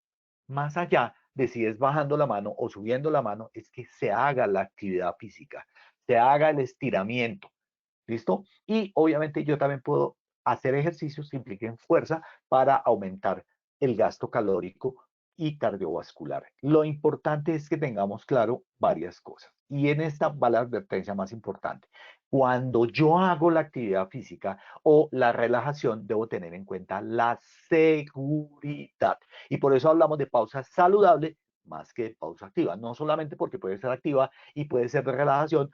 C: más allá de si es bajando la mano o subiendo la mano, es que se haga la actividad física, se haga el estiramiento, ¿listo? Y obviamente yo también puedo hacer ejercicios que impliquen fuerza para aumentar el gasto calórico y cardiovascular. Lo importante es que tengamos claro varias cosas. Y en esta va la advertencia más importante. Cuando yo hago la actividad física o la relajación, debo tener en cuenta la seguridad. Y por eso hablamos de pausa saludable más que de pausa activa. No solamente porque puede ser activa y puede ser de relajación,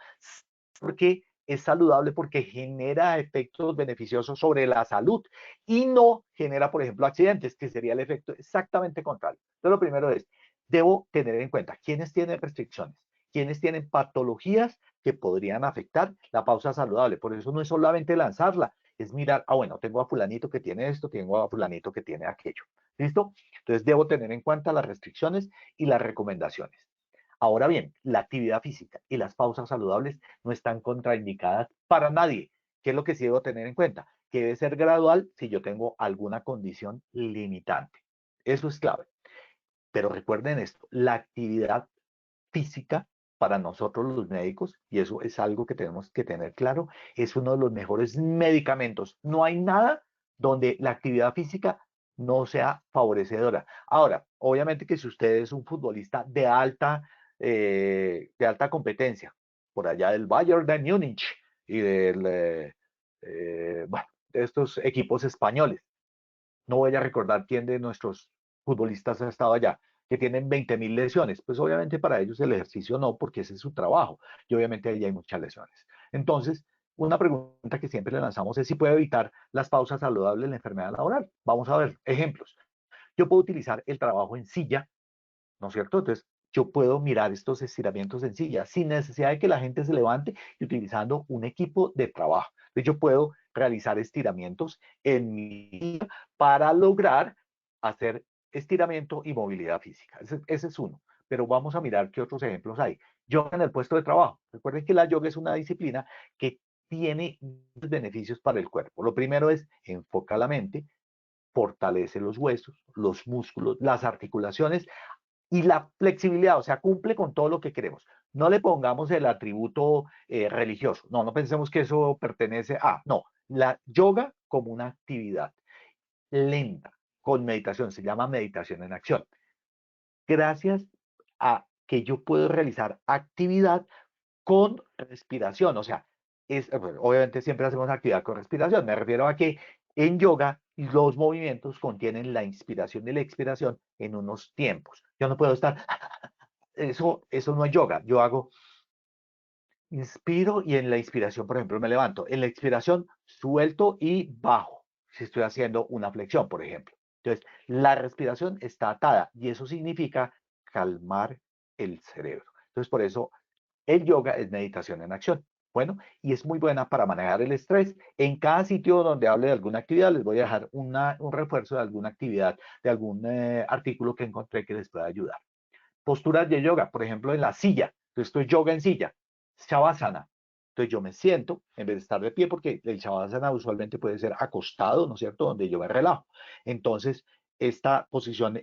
C: porque es saludable porque genera efectos beneficiosos sobre la salud y no genera, por ejemplo, accidentes, que sería el efecto exactamente contrario. Entonces, lo primero es, debo tener en cuenta quiénes tienen restricciones, quiénes tienen patologías que podrían afectar la pausa saludable. Por eso no es solamente lanzarla, es mirar, bueno, tengo a fulanito que tiene esto, tengo a fulanito que tiene aquello. ¿Listo? Entonces, debo tener en cuenta las restricciones y las recomendaciones. Ahora bien, la actividad física y las pausas saludables no están contraindicadas para nadie. ¿Qué es lo que sí debo tener en cuenta? Que debe ser gradual si yo tengo alguna condición limitante. Eso es clave. Pero recuerden esto, la actividad física para nosotros los médicos, y eso es algo que tenemos que tener claro, es uno de los mejores medicamentos. No hay nada donde la actividad física no sea favorecedora. Ahora, obviamente que si usted es un futbolista de alta competencia, por allá del Bayern de Múnich y bueno, de estos equipos españoles, no voy a recordar quién de nuestros futbolistas ha estado allá, que tienen 20.000 lesiones. Pues obviamente para ellos el ejercicio no, porque ese es su trabajo. Y obviamente ahí hay muchas lesiones. Entonces, una pregunta que siempre le lanzamos es si puede evitar las pausas saludables en la enfermedad laboral. Vamos a ver ejemplos. Yo puedo utilizar el trabajo en silla, ¿no es cierto? Entonces, yo puedo mirar estos estiramientos en silla sin necesidad de que la gente se levante y utilizando un equipo de trabajo. Entonces, yo puedo realizar estiramientos en mi silla para lograr hacer estiramiento y movilidad física. Ese es uno. Pero vamos a mirar qué otros ejemplos hay. Yoga en el puesto de trabajo. Recuerden que la yoga es una disciplina que tiene beneficios para el cuerpo. Lo primero es enfoca la mente, fortalece los huesos, los músculos, las articulaciones y la flexibilidad, o sea, cumple con todo lo que queremos. No le pongamos el atributo religioso, no pensemos que eso pertenece a, no, la yoga como una actividad lenta, con meditación, se llama meditación en acción. Gracias a que yo puedo realizar actividad con respiración, o sea, obviamente siempre hacemos actividad con respiración, me refiero a que en yoga los movimientos contienen la inspiración y la expiración en unos tiempos. Yo no puedo estar, eso no es yoga, yo hago, inspiro y en la inspiración, por ejemplo, me levanto, en la expiración suelto y bajo, si estoy haciendo una flexión, por ejemplo. Entonces, la respiración está atada y eso significa calmar el cerebro. Entonces, por eso el yoga es meditación en acción. Bueno, y es muy buena para manejar el estrés. En cada sitio donde hable de alguna actividad, les voy a dejar un refuerzo de alguna actividad, de algún artículo que encontré que les pueda ayudar. Posturas de yoga, por ejemplo, en la silla. Entonces, esto es yoga en silla. Shavasana. Entonces, yo me siento en vez de estar de pie, porque el Shavasana usualmente puede ser acostado, ¿no es cierto?, donde yo me relajo. Entonces, esta posición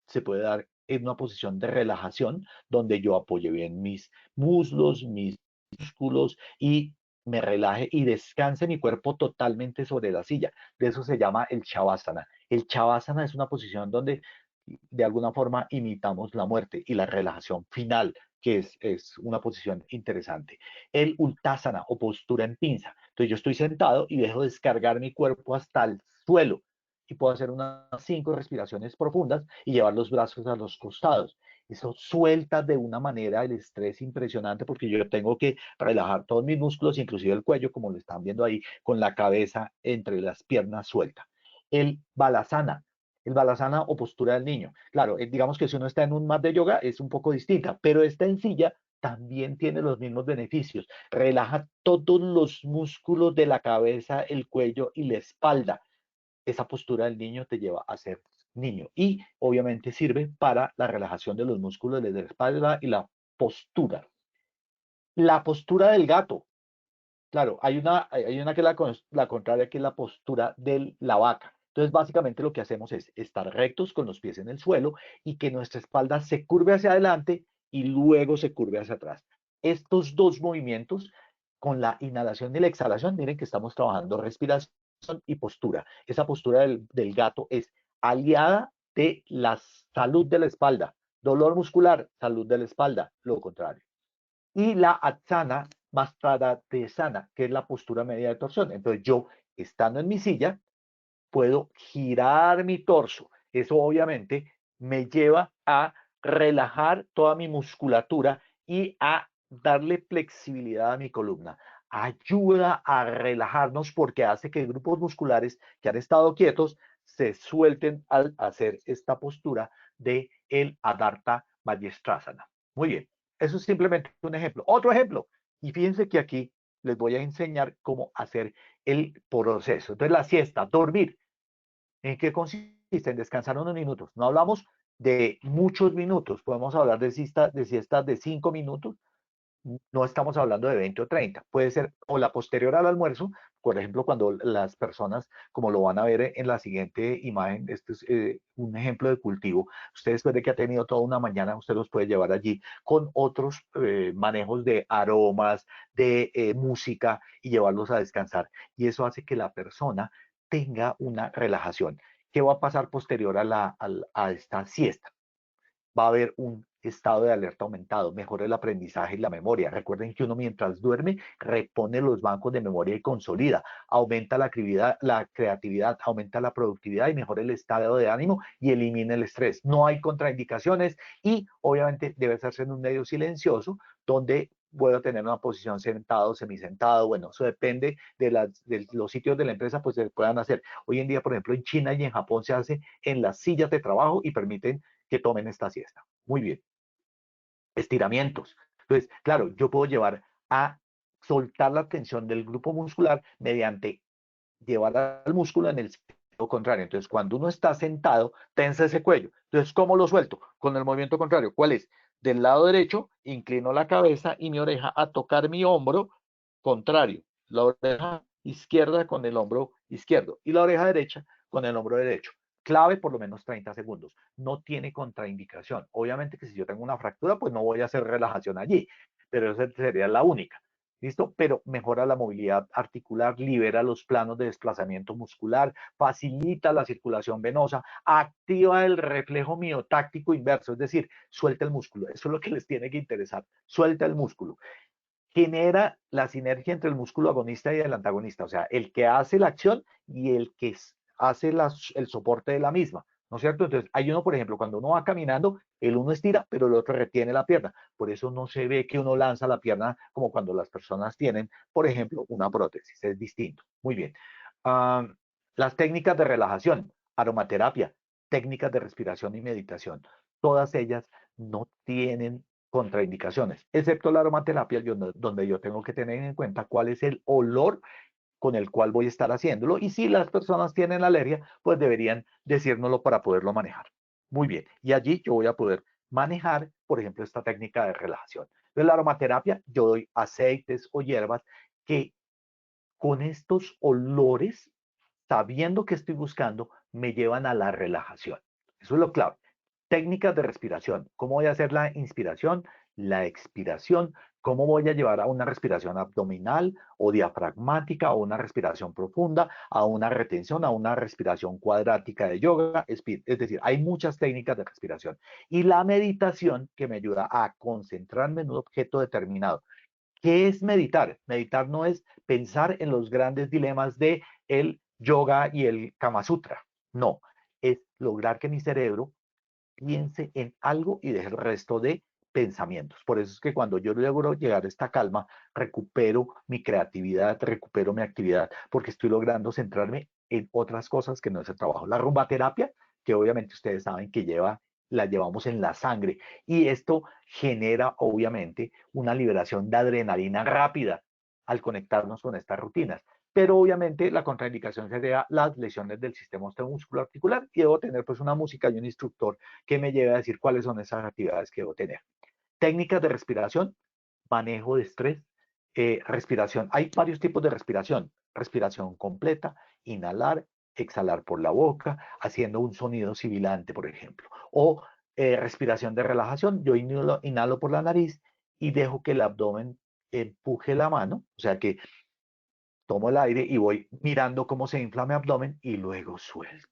C: se puede dar en una posición de relajación, donde yo apoye bien mis muslos, mis músculos y me relaje y descanse mi cuerpo totalmente sobre la silla. De eso se llama el Shavasana. El Shavasana es una posición donde de alguna forma imitamos la muerte y la relajación final, que es una posición interesante. El Uttasana o postura en pinza. Entonces yo estoy sentado y dejo descargar mi cuerpo hasta el suelo y puedo hacer unas 5 respiraciones profundas y llevar los brazos a los costados. Eso suelta de una manera el estrés impresionante porque yo tengo que relajar todos mis músculos, inclusive el cuello, como lo están viendo ahí, con la cabeza entre las piernas suelta. El Balasana, el Balasana o postura del niño. Claro, digamos que si uno está en un mat de yoga es un poco distinta, pero esta en silla también tiene los mismos beneficios. Relaja todos los músculos de la cabeza, el cuello y la espalda. Esa postura del niño te lleva a ser niño y obviamente sirve para la relajación de los músculos de la espalda y la postura. La postura del gato. Claro, hay una que es la contraria, que es la postura de la vaca. Entonces, básicamente lo que hacemos es estar rectos con los pies en el suelo y que nuestra espalda se curve hacia adelante y luego se curve hacia atrás. Estos dos movimientos, con la inhalación y la exhalación, miren que estamos trabajando respiración y postura. Esa postura del gato es aliada de la salud de la espalda. Dolor muscular, salud de la espalda, lo contrario. Y la asana Vajradhana, que es la postura media de torsión. Entonces yo, estando en mi silla, puedo girar mi torso. Eso obviamente me lleva a relajar toda mi musculatura y a darle flexibilidad a mi columna. Ayuda a relajarnos porque hace que grupos musculares que han estado quietos se suelten al hacer esta postura de el Adarta Vajrastrasana. Muy bien, eso es simplemente un ejemplo. Otro ejemplo, y fíjense que aquí les voy a enseñar cómo hacer el proceso. Entonces, la siesta, dormir. ¿En qué consiste? En descansar unos minutos. No hablamos de muchos minutos, podemos hablar de siestas de 5 minutos, no estamos hablando de 20 o 30, puede ser o la posterior al almuerzo, por ejemplo, cuando las personas, como lo van a ver en la siguiente imagen, este es un ejemplo de cultivo, usted después de que ha tenido toda una mañana, usted los puede llevar allí con otros manejos de aromas, de música y llevarlos a descansar. Y eso hace que la persona tenga una relajación. ¿Qué va a pasar posterior a esta siesta? Va a haber un estado de alerta aumentado, mejora el aprendizaje y la memoria. Recuerden que uno mientras duerme repone los bancos de memoria y consolida, aumenta la creatividad, aumenta la productividad y mejora el estado de ánimo y elimina el estrés. No hay contraindicaciones y obviamente debe hacerse en un medio silencioso donde puedo tener una posición sentado, semisentado, bueno, eso depende de los sitios de la empresa, pues se puedan hacer. Hoy en día, por ejemplo, en China y en Japón se hace en las sillas de trabajo y permiten que tomen esta siesta. Muy bien. Estiramientos. Entonces, claro, yo puedo llevar a soltar la tensión del grupo muscular mediante llevar al músculo en el sentido contrario. Entonces, cuando uno está sentado, tensa ese cuello. Entonces, ¿cómo lo suelto? Con el movimiento contrario. ¿Cuál es? Del lado derecho, inclino la cabeza y mi oreja a tocar mi hombro contrario. La oreja izquierda con el hombro izquierdo y la oreja derecha con el hombro derecho. Clave por lo menos 30 segundos. No tiene contraindicación. Obviamente que si yo tengo una fractura, pues no voy a hacer relajación allí, pero esa sería la única. ¿Listo? Pero mejora la movilidad articular, libera los planos de desplazamiento muscular, facilita la circulación venosa, activa el reflejo miotáctico inverso, es decir, suelta el músculo. Eso es lo que les tiene que interesar. Suelta el músculo. Genera la sinergia entre el músculo agonista y el antagonista, o sea, el que hace la acción y el que hace el soporte de la misma, ¿no es cierto? Entonces, hay uno, por ejemplo, cuando uno va caminando, el uno estira, pero el otro retiene la pierna. Por eso no se ve que uno lanza la pierna como cuando las personas tienen, por ejemplo, una prótesis. Es distinto. Muy bien. Las técnicas de relajación. aromaterapia, técnicas de respiración y meditación. Todas ellas no tienen contraindicaciones, excepto la aromaterapia, donde yo tengo que tener en cuenta cuál es el olor con el cual voy a estar haciéndolo, y si las personas tienen alergia, pues deberían decírnoslo para poderlo manejar. Muy bien, y allí yo voy a poder manejar, por ejemplo, esta técnica de relajación. En la aromaterapia yo doy aceites o hierbas que con estos olores, sabiendo que estoy buscando, me llevan a la relajación. Eso es lo clave. Técnicas de respiración. ¿Cómo voy a hacer la inspiración, la expiración? ¿Cómo voy a llevar a una respiración abdominal o diafragmática o una respiración profunda, a una retención, a una respiración cuadrática de yoga? Es decir, hay muchas técnicas de respiración. Y la meditación que me ayuda a concentrarme en un objeto determinado. ¿Qué es meditar? Meditar no es pensar en los grandes dilemas de el yoga y el Kama Sutra. No, es lograr que mi cerebro piense en algo y deje el resto de pensamientos. Por eso es que cuando yo logro llegar a esta calma, recupero mi creatividad, recupero mi actividad, porque estoy logrando centrarme en otras cosas que no es el trabajo. La rumbaterapia, que obviamente ustedes saben que la llevamos en la sangre, y esto genera obviamente una liberación de adrenalina rápida al conectarnos con estas rutinas. Pero obviamente la contraindicación sería las lesiones del sistema osteomuscular articular, y debo tener pues una música y un instructor que me lleve a decir cuáles son esas actividades que debo tener. Técnicas de respiración, manejo de estrés, respiración. Hay varios tipos de respiración. Respiración completa, inhalar, exhalar por la boca, haciendo un sonido sibilante, por ejemplo. O respiración de relajación. Yo inhalo por la nariz y dejo que el abdomen empuje la mano, o sea que tomo el aire y voy mirando cómo se infla mi abdomen y luego suelto.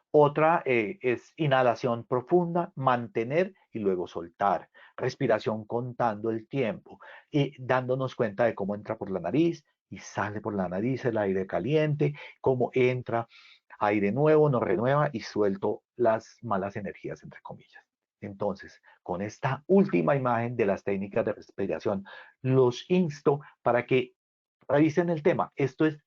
C: Otra es inhalación profunda, mantener y luego soltar. Respiración contando el tiempo y dándonos cuenta de cómo entra por la nariz y sale por la nariz el aire caliente, cómo entra aire nuevo, nos renueva y suelto las malas energías, entre comillas. Entonces, con esta última imagen de las técnicas de respiración, los insto para que revisen el tema. Esto es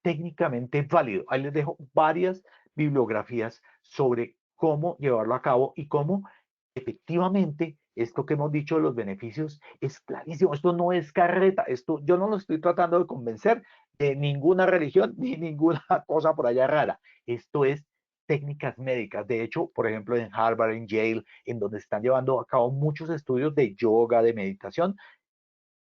C: técnicamente válido. Ahí les dejo varias bibliografías sobre cómo llevarlo a cabo y cómo efectivamente esto que hemos dicho de los beneficios es clarísimo. Esto no es carreta. Esto yo no lo estoy tratando de convencer de ninguna religión ni ninguna cosa por allá rara. Esto es técnicas médicas. De hecho, por ejemplo, en Harvard, en Yale, en donde están llevando a cabo muchos estudios de yoga, de meditación,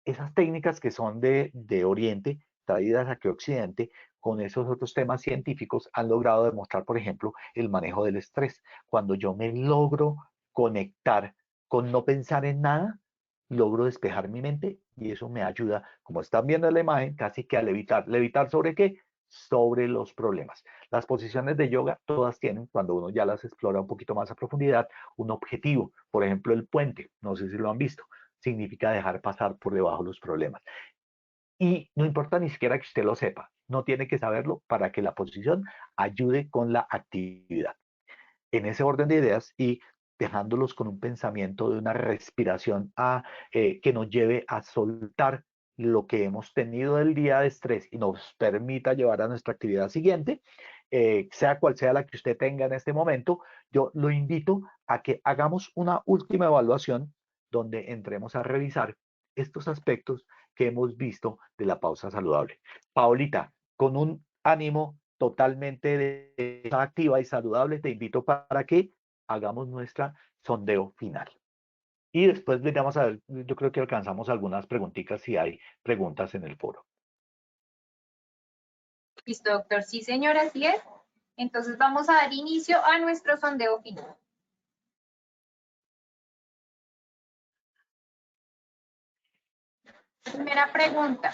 C: esas técnicas que son de Oriente, traídas aquí a Occidente, con esos otros temas científicos, han logrado demostrar, por ejemplo, el manejo del estrés. Cuando yo me logro conectar con no pensar en nada, logro despejar mi mente y eso me ayuda, como están viendo en la imagen, casi que a levitar. ¿Levitar sobre qué? Sobre los problemas. Las posiciones de yoga, todas tienen, cuando uno ya las explora un poquito más a profundidad, un objetivo. Por ejemplo, el puente, no sé si lo han visto, significa dejar pasar por debajo los problemas. Y no importa ni siquiera que usted lo sepa, no tiene que saberlo para que la posición ayude con la actividad. En ese orden de ideas y dejándolos con un pensamiento de una respiración que nos lleve a soltar lo que hemos tenido del día de estrés y nos permita llevar a nuestra actividad siguiente, sea cual sea la que usted tenga en este momento, yo lo invito a que hagamos una última evaluación donde entremos a revisar estos aspectos que hemos visto de la pausa saludable. Paolita, con un ánimo totalmente activa y saludable, te invito para que hagamos nuestra sondeo final. Y después le vamos a ver, yo creo que alcanzamos algunas preguntitas si hay preguntas en el foro.
B: Listo, doctor. Sí, señora, así es. Entonces vamos a dar inicio a nuestro sondeo final. Primera pregunta.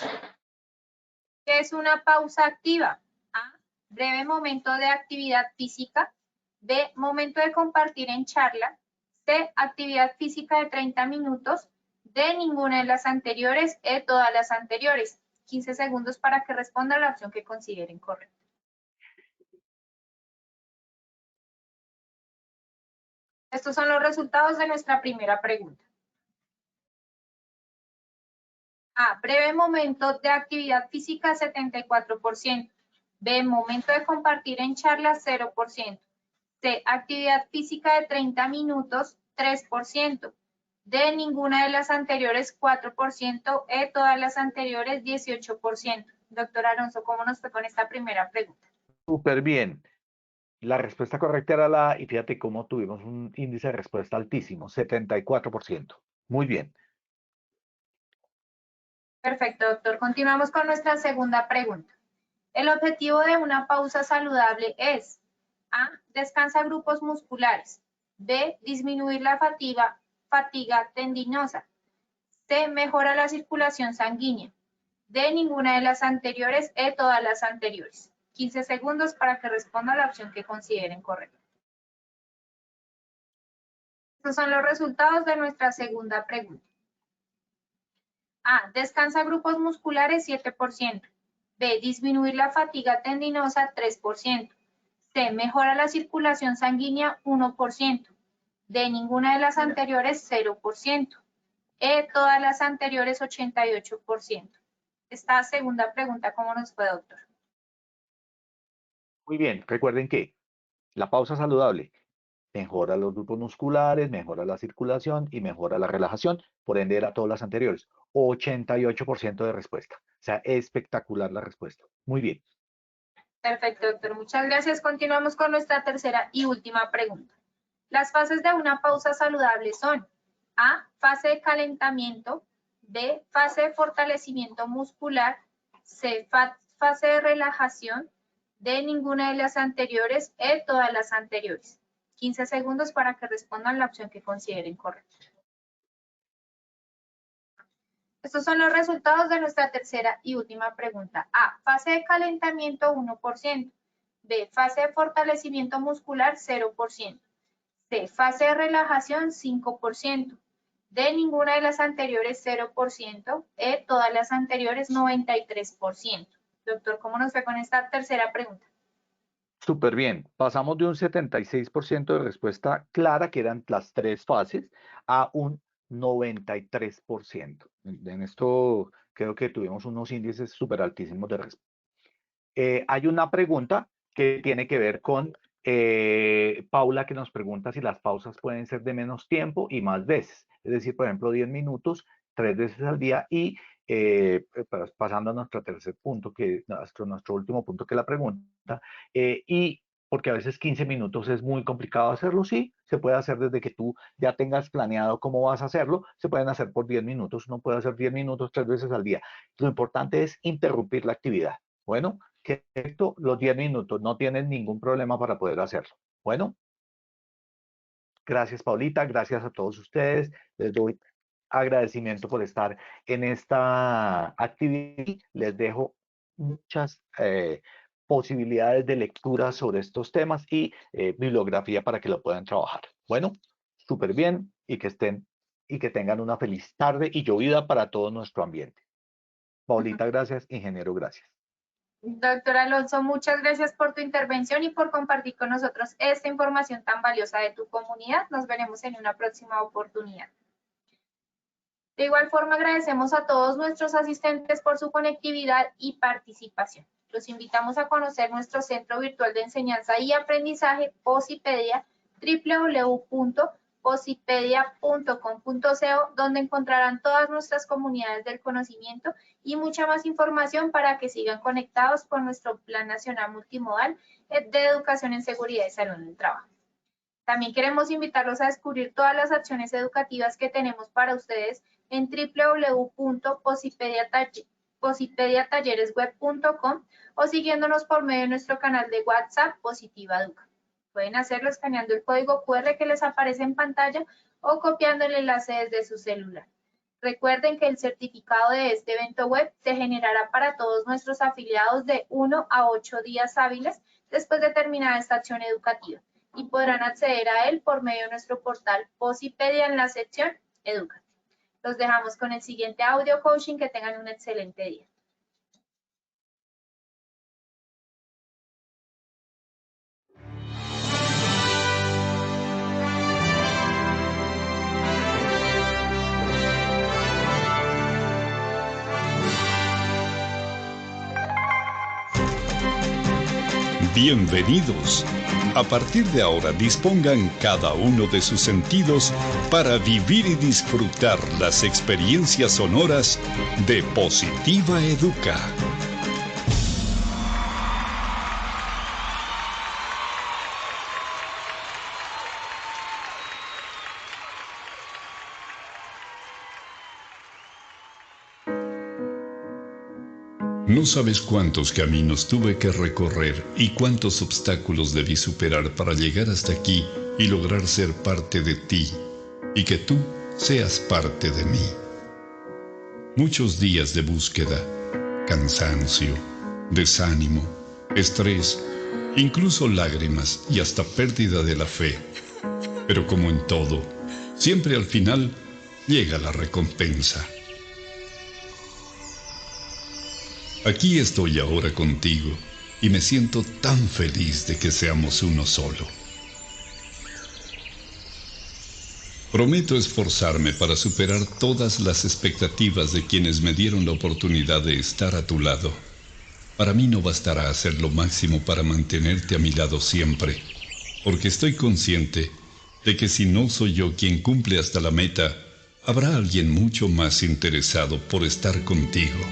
B: ¿Qué es una pausa activa? A, breve momento de actividad física. B, momento de compartir en charla. C, actividad física de 30 minutos. D, ninguna de las anteriores. E, todas las anteriores. 15 segundos para que responda la opción que consideren correcta. Estos son los resultados de nuestra primera pregunta. A, breve momento de actividad física, 74%. B, momento de compartir en charlas, 0%. C, actividad física de 30 minutos, 3%. D, ninguna de las anteriores, 4%. E, todas las anteriores, 18%. Doctor Alonso, ¿cómo nos fue con esta primera pregunta?
C: Súper bien. La respuesta correcta era la, y fíjate cómo tuvimos un índice de respuesta altísimo, 74%. Muy bien.
B: Perfecto, doctor. Continuamos con nuestra segunda pregunta. El objetivo de una pausa saludable es A, descansa grupos musculares. B, disminuir la fatiga tendinosa. C, mejora la circulación sanguínea. D, ninguna de las anteriores. E, todas las anteriores. 15 segundos para que responda a la opción que consideren correcta. Estos son los resultados de nuestra segunda pregunta. A, descansa grupos musculares, 7%. B, disminuir la fatiga tendinosa, 3%. C, mejora la circulación sanguínea, 1%. D, ninguna de las anteriores, 0%. E, todas las anteriores, 88%. Esta segunda pregunta, ¿cómo nos fue, doctor?
C: Muy bien. Recuerden que la pausa saludable mejora los grupos musculares, mejora la circulación y mejora la relajación. Por ende, era todas las anteriores. 88% de respuesta. O sea, espectacular la respuesta. Muy bien.
B: Perfecto, doctor. Muchas gracias. Continuamos con nuestra tercera y última pregunta. Las fases de una pausa saludable son A, fase de calentamiento. B, fase de fortalecimiento muscular. C, fase de relajación. D, ninguna de las anteriores. E, todas las anteriores. 15 segundos para que respondan la opción que consideren correcta. Estos son los resultados de nuestra tercera y última pregunta. A, fase de calentamiento, 1%. B, fase de fortalecimiento muscular, 0%. C, fase de relajación, 5%. D, ninguna de las anteriores, 0%. E, todas las anteriores, 93%. Doctor, ¿cómo nos fue con esta tercera pregunta?
C: Súper bien. Pasamos de un 76% de respuesta clara, que eran las tres fases, a un 93%. En esto creo que tuvimos unos índices súper altísimos de respuesta. Hay una pregunta que tiene que ver con Paula, que nos pregunta si las pausas pueden ser de menos tiempo y más veces. Es decir, por ejemplo, 10 minutos, 3 veces al día y pasando a nuestro tercer punto, que nuestro último punto que es la pregunta, y porque a veces 15 minutos es muy complicado hacerlo, sí, se puede hacer desde que tú ya tengas planeado cómo vas a hacerlo, se pueden hacer por 10 minutos, uno puede hacer 10 minutos 3 veces al día. Lo importante es interrumpir la actividad. Bueno, que esto, los 10 minutos, no tienen ningún problema para poder hacerlo. Bueno, gracias Paulita, gracias a todos ustedes, les doy agradecimiento por estar en esta actividad, les dejo muchas posibilidades de lectura sobre estos temas y bibliografía para que lo puedan trabajar. Bueno, súper bien y que tengan una feliz tarde y llovida para todo nuestro ambiente. Paulita, gracias, ingeniero, gracias.
B: Doctor Alonso, muchas gracias por tu intervención y por compartir con nosotros esta información tan valiosa de tu comunidad. Nos veremos en una próxima oportunidad. De igual forma, agradecemos a todos nuestros asistentes por su conectividad y participación. Los invitamos a conocer nuestro Centro Virtual de Enseñanza y Aprendizaje, Posipedia, www.posipedia.com.co, donde encontrarán todas nuestras comunidades del conocimiento y mucha más información para que sigan conectados con nuestro Plan Nacional Multimodal de Educación en Seguridad y Salud en el Trabajo. También queremos invitarlos a descubrir todas las acciones educativas que tenemos para ustedes en www.posipediatalleresweb.com o siguiéndonos por medio de nuestro canal de WhatsApp Positiva Educa. Pueden hacerlo escaneando el código QR que les aparece en pantalla o copiando el enlace desde su celular. Recuerden que el certificado de este evento web se generará para todos nuestros afiliados de 1 a 8 días hábiles después de terminar esta acción educativa y podrán acceder a él por medio de nuestro portal Posipedia en la sección Educa. Los dejamos con el siguiente audio coaching. Que tengan un excelente día.
D: Bienvenidos. A partir de ahora dispongan cada uno de sus sentidos para vivir y disfrutar las experiencias sonoras de Positiva Educa. No sabes cuántos caminos tuve que recorrer y cuántos obstáculos debí superar para llegar hasta aquí y lograr ser parte de ti y que tú seas parte de mí. Muchos días de búsqueda, cansancio, desánimo, estrés, incluso lágrimas y hasta pérdida de la fe. Pero como en todo, siempre al final llega la recompensa. Aquí estoy ahora contigo y me siento tan feliz de que seamos uno solo. Prometo esforzarme para superar todas las expectativas de quienes me dieron la oportunidad de estar a tu lado. Para mí no bastará hacer lo máximo para mantenerte a mi lado siempre, porque estoy consciente de que si no soy yo quien cumple hasta la meta, habrá alguien mucho más interesado por estar contigo.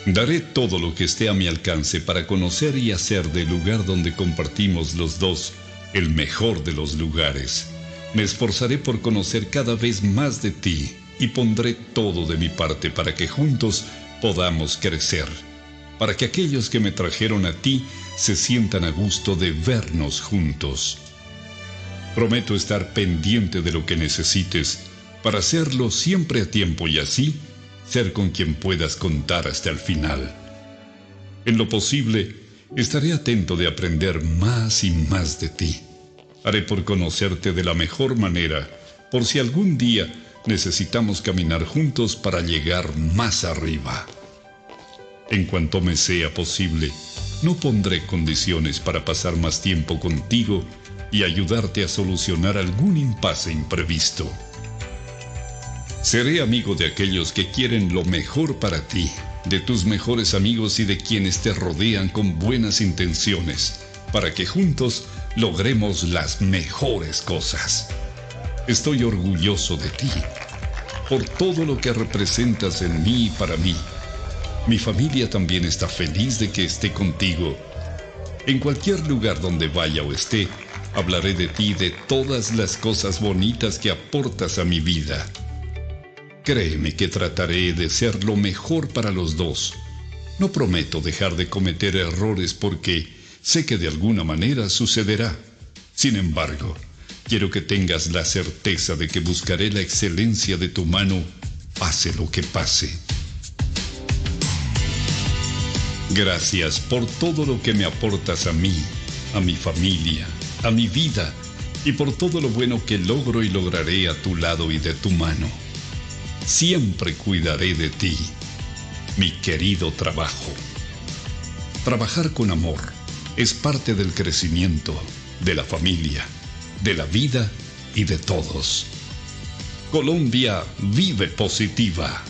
D: Daré todo lo que esté a mi alcance para conocer y hacer del lugar donde compartimos los dos el mejor de los lugares. Me esforzaré por conocer cada vez más de ti y pondré todo de mi parte para que juntos podamos crecer, para que aquellos que me trajeron a ti se sientan a gusto de vernos juntos. Prometo estar pendiente de lo que necesites para hacerlo siempre a tiempo y así ser con quien puedas contar hasta el final. En lo posible, estaré atento de aprender más y más de ti. Haré por conocerte de la mejor manera, por si algún día necesitamos caminar juntos para llegar más arriba. En cuanto me sea posible, no pondré condiciones para pasar más tiempo contigo y ayudarte a solucionar algún impasse imprevisto. Seré amigo de aquellos que quieren lo mejor para ti, de tus mejores amigos y de quienes te rodean con buenas intenciones, para que juntos logremos las mejores cosas. Estoy orgulloso de ti, por todo lo que representas en mí y para mí. Mi familia también está feliz de que esté contigo. En cualquier lugar donde vaya o esté, hablaré de ti y de todas las cosas bonitas que aportas a mi vida. Créeme que trataré de ser lo mejor para los dos. No prometo dejar de cometer errores porque sé que de alguna manera sucederá. Sin embargo, quiero que tengas la certeza de que buscaré la excelencia de tu mano, pase lo que pase. Gracias por todo lo que me aportas a mí, a mi familia, a mi vida y por todo lo bueno que logro y lograré a tu lado y de tu mano. Siempre cuidaré de ti, mi querido trabajo. Trabajar con amor es parte del crecimiento, de la familia, de la vida y de todos. Colombia vive positiva.